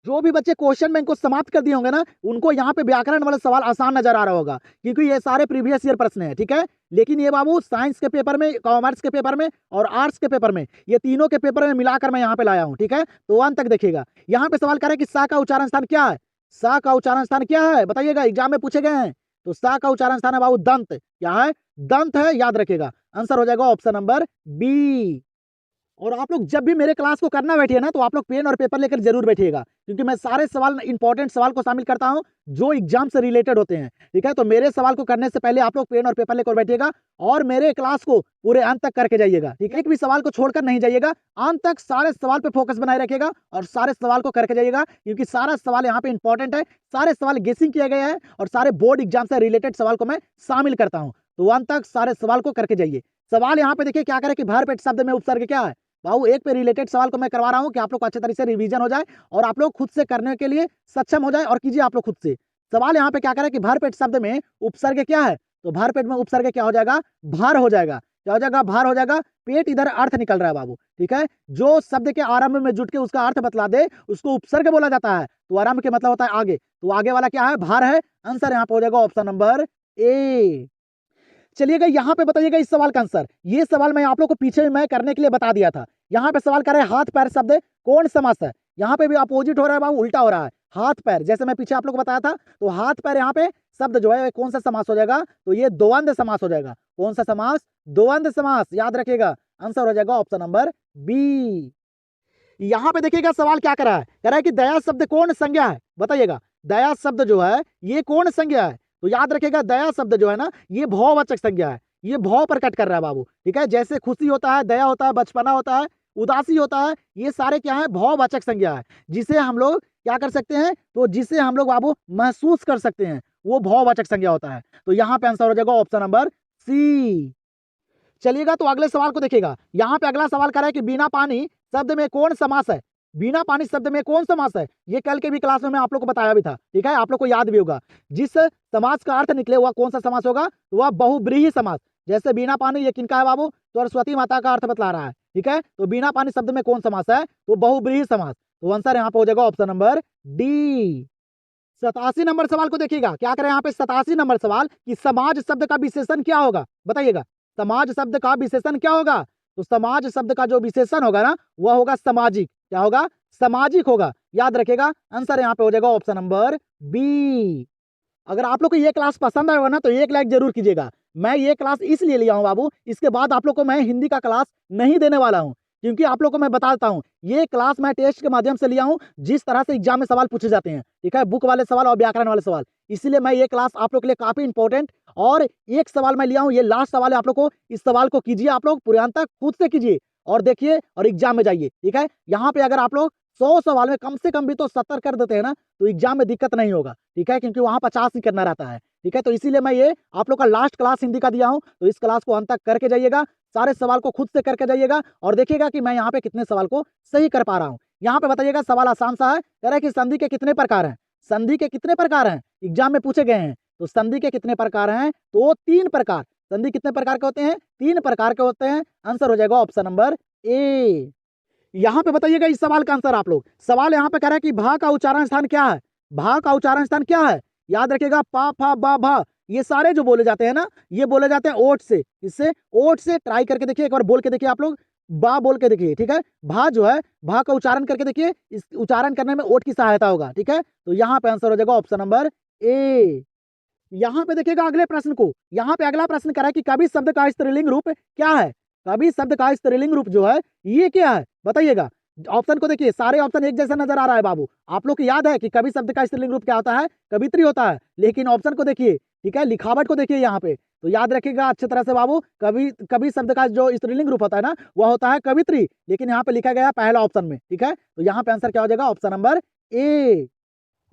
जो भी बच्चे क्वेश्चन बैंक को समाप्त कर दिए होंगे ना, उनको यहाँ पे व्याकरण वाला सवाल आसान नजर आ रहा होगा, क्योंकि ये सारे प्रीवियस ईयर प्रश्न है, ठीक है। लेकिन ये बाबू साइंस के पेपर में, कॉमर्स के पेपर में और आर्ट्स के पेपर में, ये तीनों के पेपर में मिलाकर मैं यहाँ पे लाया हूँ, ठीक है, तो अंत तक देखिएगा। यहाँ पे सवाल करें कि सा का उच्चारण स्थान क्या है। सा का उच्चारण स्थान क्या है, बताइएगा, एग्जाम में पूछे गए हैं। तो सा का उच्चारण स्थान है बाबू दंत। क्या है, दंत है, याद रखेगा। आंसर हो जाएगा ऑप्शन नंबर बी। और आप लोग जब भी मेरे क्लास को करना बैठिए ना, तो आप लोग पेन और पेपर लेकर जरूर बैठिएगा, क्योंकि मैं सारे सवाल, इंपॉर्टेंट सवाल को शामिल करता हूं जो एग्जाम से रिलेटेड होते हैं, ठीक है। तो मेरे सवाल को करने से पहले आप लोग पेन और पेपर लेकर बैठिएगा और मेरे क्लास को पूरे अंत तक करके जाइएगा, ठीक है। एक भी सवाल को छोड़कर नहीं जाइएगा, अंत तक सारे सवाल पे फोकस बनाए रखिएगा और सारे सवाल को करके जाइएगा, क्योंकि सारा सवाल यहाँ पे इंपॉर्टेंट है। सारे सवाल गेसिंग किए गए हैं और सारे बोर्ड एग्जाम से रिलेटेड सवाल को मैं शामिल करता हूँ, तो अंत तक सारे सवाल को करके जाइए। सवाल यहाँ पे देखिए क्या करें कि भर पेट शब्द में उपसर्ग क्या है। बाबू एक पे रिलेटेड सवाल को मैं करवा रहा हूं कि आप लोग को अच्छे तरीके से रिवीजन हो जाए और आप लोग खुद से करने के लिए सक्षम हो जाए, और कीजिए आप लोग खुद से। सवाल यहाँ पे क्या करें कि भर पेट शब्द में उपसर्ग क्या है, तो भर पेट में उपसर्ग क्या हो जाएगा, भार हो जाएगा। क्या हो जाएगा, भार हो जाएगा। पेट इधर अर्थ निकल रहा है बाबू, ठीक है। जो शब्द के आरंभ में जुट के उसका अर्थ बतला दे, उसको उपसर्ग बोला जाता है। तो आरंभ के मतलब होता है आगे, तो आगे वाला क्या है, भार है। आंसर यहाँ पे हो जाएगा ऑप्शन नंबर ए। चलिएगा यहाँ पे बताइएगा इस सवाल का आंसर। ये सवाल मैं आप लोग को पीछे मैं करने के लिए बता दिया था। यहाँ पे सवाल कर रहे हैं हाथ पैर शब्द कौन समास है। यहाँ पे भी अपोजिट हो रहा है बाबू, उल्टा हो रहा है। हाथ पैर, जैसे मैं पीछे आप लोग को बताया था, तो हाथ पैर यहाँ पे शब्द जो है कौन सा समास हो जाएगा, तो ये द्वंद्व समास हो जाएगा। कौन सा समास, द्वंद्व समास, याद रखिएगा। आंसर हो जाएगा ऑप्शन नंबर बी। यहाँ पे देखिएगा सवाल क्या करा है, कह रहा है कि दया शब्द कौन संज्ञा है, बताइएगा। दया शब्द जो है ये कौन संज्ञा है, तो याद रखिएगा दया शब्द जो है ना, ये भौवाचक संज्ञा है। ये भौ प्रकट कर रहा है बाबू, ठीक है। जैसे खुशी होता है, दया होता है, बचपना होता है, उदासी होता है, ये सारे क्या है, भौवाचक संज्ञा है, जिसे हम लोग क्या कर सकते हैं, तो जिसे हम लोग बाबू महसूस कर सकते हैं, वो भौवाचक संज्ञा होता है। तो यहाँ पे आंसर हो जाएगा ऑप्शन नंबर सी। चलिएगा तो अगले सवाल को देखिएगा। यहाँ पे अगला सवाल कर रहा है कि बिना पानी शब्द में कौन समास है। बिना पानी शब्द में कौन समास है, ये कल के भी क्लास में मैं आप लोग को बताया भी था, ठीक है, आप लोग को याद भी होगा। जिस समास का अर्थ निकले वह कौन सा समास होगा, तो वह बहुब्रीहि समास। जैसे बिना पानी, ये किनका है बाबू, तो सरस्वती माता का अर्थ बतला रहा है, ठीक है। तो बिना पानी शब्द में कौन समास है, तो बहुब्रीहि समास। तो आंसर यहाँ पे हो जाएगा ऑप्शन नंबर डी। 87 नंबर सवाल को देखिएगा, क्या करें यहाँ पे 87 नंबर सवाल कि समाज शब्द का विशेषण क्या होगा, बताइएगा। समाज शब्द का विशेषण क्या होगा, तो समाज शब्द का जो विशेषण होगा ना, वह होगा सामाजिक। क्या होगा, सामाजिक होगा, याद रखेगा। आंसर यहाँ पे हो जाएगा ऑप्शन नंबर बी। अगर आप लोग को ये क्लास पसंद आएगा ना, तो 1 लाइक जरूर कीजिएगा। मैं ये क्लास इसलिए लिया हूँ बाबू, इसके बाद आप लोग को मैं हिंदी का क्लास नहीं देने वाला हूँ, क्योंकि आप लोग को मैं बता देता हूँ, ये क्लास मैं टेस्ट के माध्यम से लिया हूँ, जिस तरह से एग्जाम में सवाल पूछे जाते हैं, ठीक है, बुक वाले सवाल और व्याकरण वाले सवाल। इसलिए मैं ये क्लास आप लोग के लिए काफी इंपॉर्टेंट, और एक सवाल मैं लिया हूँ, ये लास्ट सवाल है आप लोग को। इस सवाल को कीजिए, आप लोग पूरे अंत तक खुद से कीजिए और देखिए और एग्जाम में जाइए, ठीक है। यहाँ पे अगर आप लोग 100 सवाल में कम से कम भी तो 70 कर देते हैं ना, तो एग्जाम में दिक्कत नहीं होगा, ठीक है, क्योंकि वहां 50 ही करना रहता है, ठीक है। तो इसीलिए मैं ये आप लोग का लास्ट क्लास हिंदी का दिया हूँ, तो इस क्लास को अंत तक करके जाइएगा, सारे सवाल को खुद से करके जाइएगा और देखिएगा कि मैं यहाँ पे कितने सवाल को सही कर पा रहा हूँ। यहाँ पे बताइएगा, सवाल आसान सा है, कह रहा है कि संधि के कितने प्रकार हैं। संधि के कितने प्रकार हैं, एग्जाम में पूछे गए हैं। तो संधि के कितने प्रकार हैं, तो 3 प्रकार। संधि कितने प्रकार के होते हैं, 3 प्रकार के होते हैं। आंसर हो जाएगा ऑप्शन नंबर ए। यहाँ पे बताइएगा इस सवाल का आंसर आप लोग। सवाल यहाँ पे कह रहा है कि भा का उच्चारण स्थान क्या है। भा का उच्चारण स्थान क्या है, याद रखिएगा, पा फा बा भा, ये सारे जो बोले जाते हैं ना, ये बोले जाते हैं ओठ से। इससे ओठ से ट्राई करके देखिए, एक बार बोल के देखिए आप लोग, बा बोल के देखिए, ठीक है। भा जो है, भा का उच्चारण करके देखिए, इस उच्चारण करने में ओठ की सहायता होगा, ठीक है। तो यहाँ पे आंसर हो जाएगा ऑप्शन नंबर ए। यहाँ पे देखिएगा अगले प्रश्न को, यहाँ पे अगला प्रश्न करा है कि कवि शब्द का स्त्रीलिंग रूप क्या है। कवि शब्द का स्त्रीलिंग रूप जो है ये क्या है, बताइएगा। ऑप्शन को देखिए, सारे ऑप्शन एक जैसा नजर आ रहा है बाबू। आप लोग को याद है कि कवि शब्द का स्त्रीलिंग रूप क्या होता है, कवित्री होता है। लेकिन ऑप्शन को देखिए, ठीक है, लिखावट को देखिए यहाँ पे, तो याद रखिएगा अच्छी तरह से बाबू। कवि कवि शब्द का जो स्त्रीलिंग रूप होता है ना, वह होता है कवित्री, लेकिन यहाँ पे लिखा गया है पहला ऑप्शन में, ठीक है। तो यहाँ पे आंसर क्या हो जाएगा, ऑप्शन नंबर ए।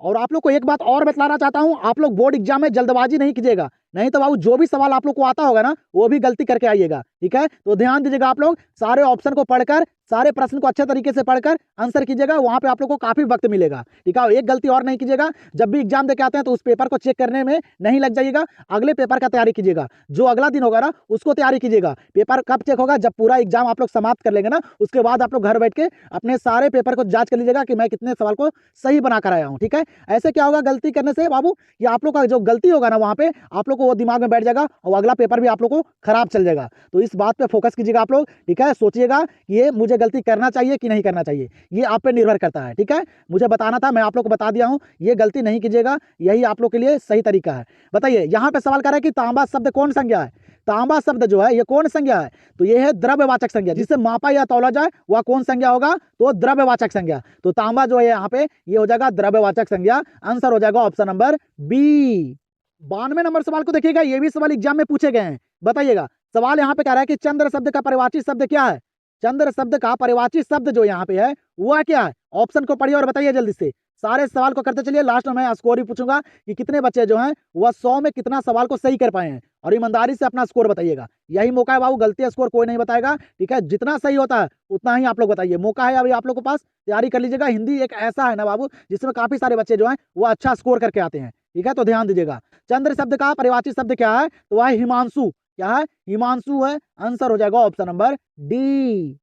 और आप लोग को एक बात और बतलाना चाहता हूं, आप लोग बोर्ड एग्जाम में जल्दबाजी नहीं कीजिएगा, नहीं तो बाबू जो भी सवाल आप लोग को आता होगा ना, वो भी गलती करके आइएगा, ठीक है। तो ध्यान दीजिएगा, आप लोग सारे ऑप्शन को पढ़कर, सारे प्रश्न को अच्छे तरीके से पढ़कर आंसर कीजिएगा, वहां पे आप लोग को काफी वक्त मिलेगा, ठीक है। एक गलती और नहीं कीजिएगा, जब भी एग्जाम देके आते हैं तो उस पेपर को चेक करने में नहीं लग जाइएगा, अगले पेपर का तैयारी कीजिएगा। जो अगला दिन होगा ना, उसको तैयारी कीजिएगा। पेपर कब चेक होगा, जब पूरा एग्जाम आप लोग समाप्त कर लेंगे ना, उसके बाद आप लोग घर बैठ के अपने सारे पेपर को जांच कर लीजिएगा कि मैं कितने सवाल को सही बना कर आया हूँ, ठीक है। ऐसे क्या होगा गलती करने से बाबू, कि आप लोग का जो गलती होगा ना, वहां पे आप लोग को वो दिमाग में बैठ जाएगा और अगला पेपर भी आप लोग को खराब चल जाएगा। तो इस बात पे फोकस कीजिएगा आप लोग, ठीक है। सोचिएगा कि ये मुझे गलती करना चाहिए कि नहीं करना चाहिए, ये आप पे निर्भर करता है, ठीक है। मुझे बताना था, मैं आप लोग को बता दिया हूं, ये गलती नहीं कीजिएगा, यही आप लोग के लिए सही तरीका है। बताइए, यहाँ पे सवाल कर रहा है कि तांबा शब्द कौन संज्ञा है। तांबा शब्द जो है ये कौन संज्ञा है, तो ये है द्रव्यवाचक संज्ञा, जिससे मापा या तौला जाए वह कौन संज्ञा होगा, तो द्रव्यवाचक संज्ञा। तो तांबा जो है यहाँ पे ये हो जाएगा द्रव्यवाचक संज्ञा। आंसर हो जाएगा ऑप्शन नंबर बी। 92 नंबर सवाल को देखिएगा, ये भी सवाल एग्जाम में पूछे गए हैं। बताइएगा, सवाल यहाँ पे कह रहा है कि चंद्र शब्द का परिवाची शब्द क्या है। चंद्र शब्द का परिवाची शब्द जो यहाँ पे है वह क्या है, ऑप्शन को पढ़िए और बताइए जल्दी से। सारे सवाल को करते चलिए, लास्ट में मैं स्कोर ही पूछूंगा कि कितने बच्चे जो हैं वह 100 में कितना सवाल को सही कर पाए हैं, और ईमानदारी से अपना स्कोर बताइएगा। यही मौका है बाबू, गलती स्कोर कोई नहीं बताएगा, ठीक है। जितना सही होता है उतना ही आप लोग बताइए, मौका है अभी आप लोग के पास, तैयारी कर लीजिएगा। हिंदी एक ऐसा है ना बाबू, जिसमें काफी सारे बच्चे जो हैं वो अच्छा स्कोर करके आते हैं, ठीक है। तो ध्यान दीजिएगा, चंद्र शब्द का परिवाची शब्द क्या है, तो वह हिमांशु, क्या है, हिमांशु है। आंसर हो जाएगा ऑप्शन नंबर डी।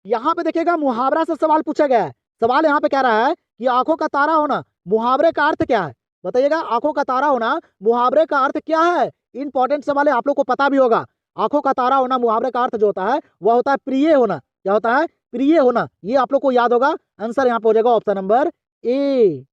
यहाँ पे देखिएगा, मुहावरा से सवाल पूछा गया है। सवाल यहाँ पे कह रहा है कि आंखों का तारा होना मुहावरे का अर्थ क्या है। बताइएगा, आंखों का तारा होना मुहावरे का अर्थ क्या है। इंपॉर्टेंट सवाल है, आप लोग को पता भी होगा। आंखों का तारा होना मुहावरे का अर्थ जो होता है वह होता है प्रिय होना। क्या होता है, प्रिय होना, ये आप लोग को याद होगा। आंसर यहाँ पे हो जाएगा ऑप्शन नंबर ए।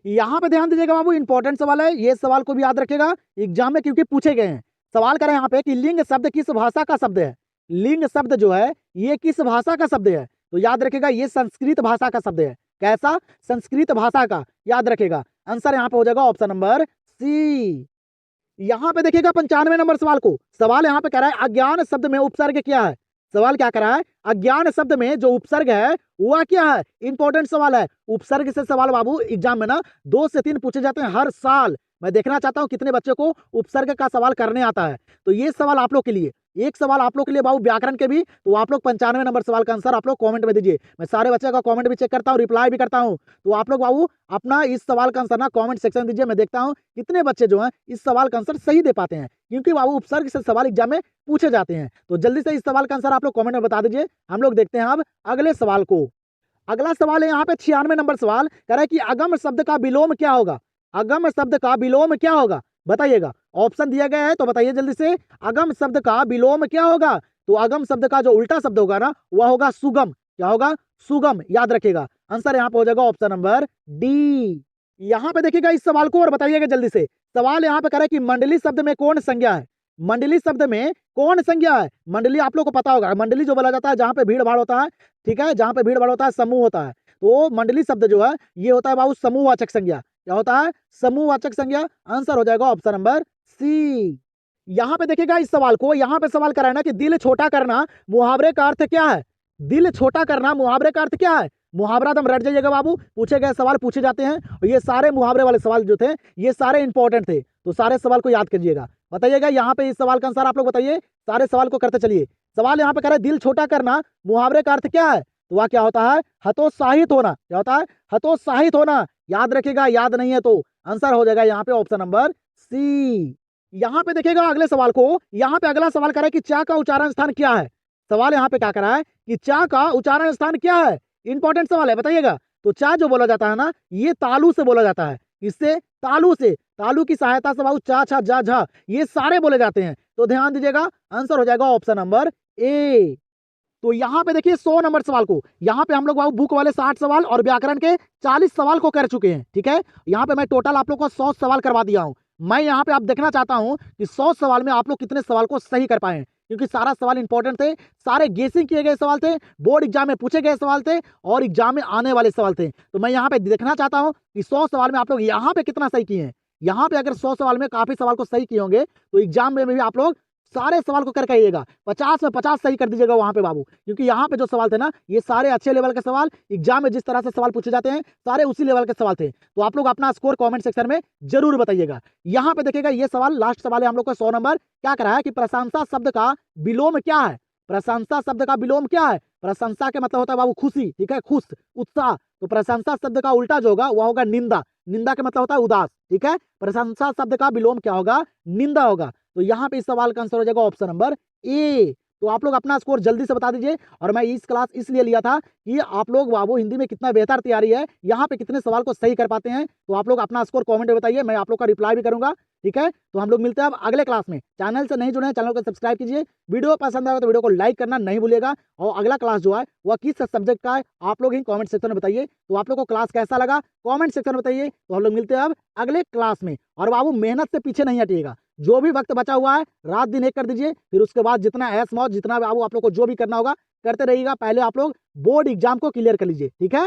यहाँ पे ध्यान दीजिएगा बाबू, इंपॉर्टेंट सवाल है, ये सवाल को भी याद रखेगा एग्जाम में, क्योंकि पूछे गए हैं। सवाल करें यहाँ पे कि लिंग शब्द किस भाषा का शब्द है। लिंग शब्द जो है ये किस भाषा का शब्द है, तो याद रखेगा ये संस्कृत भाषा का शब्द है। कैसा, संस्कृत भाषा का, याद रखेगा। आंसर यहाँ पे हो जाएगा ऑप्शन नंबर सी। यहाँ पे देखिएगा 95 नंबर सवाल को, सवाल यहाँ पे कह रहा है अज्ञान शब्द में उपसर्ग क्या है। सवाल क्या कर रहा है, अज्ञान शब्द में जो उपसर्ग है वह क्या है। इंपॉर्टेंट सवाल है, उपसर्ग से सवाल बाबू एग्जाम में ना 2 से 3 पूछे जाते हैं हर साल। मैं देखना चाहता हूं कितने बच्चों को उपसर्ग का सवाल करने आता है। तो ये सवाल आप लोग के लिए, एक सवाल आप लोग के लिए बाबू व्याकरण के भी, तो आप लोग 95 नंबर सवाल का आंसर आप लोग कमेंट में दीजिए। मैं सारे बच्चे का कमेंट भी चेक करता हूँ, रिप्लाई भी करता हूँ। तो आप लोग बाबू अपना इस सवाल का आंसर ना कमेंट सेक्शन दीजिए, मैं देखता हूँ कितने बच्चे जो हैं इस सवाल का आंसर सही दे पाते हैं, क्योंकि बाबू उपसर्ग से सवाल एग्जाम में पूछे जाते हैं। तो जल्दी से इस सवाल का आंसर आप लोग कमेंट में बता दीजिए। हम लोग देखते हैं अब अगले सवाल को। अगला सवाल है यहाँ पे 96 नंबर सवाल, कह रहा है कि अगम शब्द का विलोम क्या होगा। अगम शब्द का विलोम क्या होगा, बताइएगा। ऑप्शन दिया गया है तो बताइए जल्दी से, अगम शब्द का विलोम क्या होगा। तो अगम शब्द का जो उल्टा शब्द होगा ना वह होगा सुगम। क्या होगा, सुगम, याद रखिएगा। आंसर यहाँ पे हो जाएगा ऑप्शन नंबर डी। यहाँ पे देखिएगा इस सवाल को और बताइएगा जल्दी से। सवाल यहाँ पे कह रहा है कि मंडली शब्द में कौन संज्ञा है। मंडली शब्द में कौन संज्ञा है। मंडली आप लोग को पता होगा, मंडली जो बोला जाता है जहाँ पे भीड़ भाड़ होता है, ठीक है, जहाँ पे भीड़ भाड़ होता है, समूह होता है, तो मंडली शब्द जो है ये होता है बाबू समूहवाचक संज्ञा। क्या होता है, समूहवाचक संज्ञा। आंसर हो जाएगा ऑप्शन नंबर सी। यहाँ पे देखिएगा इस सवाल को, यहाँ पे सवाल करा है ना कि दिल छोटा करना मुहावरे का अर्थ क्या है। दिल छोटा करना मुहावरे का अर्थ क्या है, मुहावरा दम रट जाइएगा बाबू, पूछे गए सवाल पूछे जाते हैं और ये सारे मुहावरे वाले सवाल जो थे ये सारे इंपॉर्टेंट थे, तो सारे सवाल को याद करिएगा। बताइएगा यहाँ पे इस सवाल का आंसर आप लोग बताइए, सारे सवाल को करते चलिए। सवाल यहाँ पे कह रहा है दिल छोटा करना, मुहावरे का अर्थ क्या है? तो वह क्या होता है? हतोत्साहित होना। क्या होता है? हतोत्साहित होना। याद रखिएगा, याद नहीं है तो आंसर हो जाएगा यहाँ पे ऑप्शन नंबर सी। यहाँ पे देखिएगा अगले सवाल को, यहाँ पे अगला सवाल कर रहा है कि चा का उच्चारण स्थान क्या है। सवाल यहाँ पे क्या कर रहा है कि चा का उच्चारण स्थान क्या है? इंपॉर्टेंट सवाल है, बताइएगा। तो चा जो बोला जाता है ना, ये तालु से बोला जाता है। किससे? तालु से। तालु की सहायता से बाबू चा छा जा झा ये सारे बोले जाते हैं, तो ध्यान दीजिएगा, आंसर हो जाएगा ऑप्शन नंबर ए। तो यहाँ पे देखिए 100 नंबर सवाल को, यहाँ पे हम लोग बाबू बुक वाले 60 सवाल और व्याकरण के 40 सवाल को कर चुके हैं। ठीक है, यहाँ पे मैं टोटल आप लोग को 100 सवाल करवा दिया हूँ। मैं यहाँ पे आप देखना चाहता हूँ कि 100 सवाल में आप लोग कितने सवाल को सही कर पाए हैं, क्योंकि सारा सवाल इंपॉर्टेंट थे, सारे गेसिंग किए गए सवाल थे, बोर्ड एग्जाम में पूछे गए सवाल थे और एग्जाम में आने वाले सवाल थे। तो मैं यहाँ पे देखना चाहता हूँ कि 100 सवाल में आप लोग यहाँ पे कितना सही किए हैं। यहाँ पे अगर 100 सवाल में काफी सवाल को सही किए होंगे तो एग्जाम में भी आप लोग सारे सवाल को करके आइएगा, 50 में 50 सही कर दीजिएगा वहां पे बाबू, क्योंकि यहाँ पे जो सवाल थे ना ये सारे अच्छे लेवल के सवाल, एग्जाम में जिस तरह से सवाल पूछे जाते हैं सारे उसी लेवल के सवाल थे। तो आप लोग अपना स्कोर कमेंट सेक्शन में जरूर बताइएगा। यहाँ पे देखिएगा ये सवाल लास्ट सवाल है हम लोग का 100 नंबर। क्या करा है कि प्रशंसा शब्द का विलोम क्या है? प्रशंसा शब्द का विलोम क्या है? प्रशंसा के मतलब होता है बाबू खुशी, ठीक है, खुश, उत्साह। तो प्रशंसा शब्द का उल्टा जो होगा वह होगा निंदा। निंदा का मतलब होता है उदास। ठीक है, प्रशंसा शब्द का विलोम क्या होगा? निंदा होगा। तो यहाँ पे इस सवाल का आंसर हो जाएगा ऑप्शन नंबर ए। तो आप लोग अपना स्कोर जल्दी से बता दीजिए। और मैं इस क्लास इसलिए लिया था कि आप लोग बाबू हिंदी में कितना बेहतर तैयारी है, यहाँ पे कितने सवाल को सही कर पाते हैं। तो आप लोग अपना स्कोर कमेंट में बताइए, मैं आप लोग का रिप्लाई भी करूंगा। ठीक है, तो हम लोग मिलते हैं अब अगले क्लास में। चैनल से नहीं जुड़े हैं, चैनल को सब्सक्राइब कीजिए। वीडियो पसंद आएगा तो वीडियो को लाइक करना नहीं भूलिएगा। और अगला क्लास जो है वह किस सब्जेक्ट का है आप लोग ही कमेंट सेक्शन में बताइए। तो आप लोग को क्लास कैसा लगा कमेंट सेक्शन में बताइए। तो हम लोग मिलते हैं अब अगले क्लास में। और बाबू मेहनत से पीछे नहीं हटिएगा, जो भी वक्त बचा हुआ है रात दिन एक कर दीजिए, फिर उसके बाद जितना ऐश मौज जितना बाबू आप लोग को जो भी करना होगा करते रहिएगा। पहले आप लोग बोर्ड एग्जाम को क्लियर कर लीजिए। ठीक है।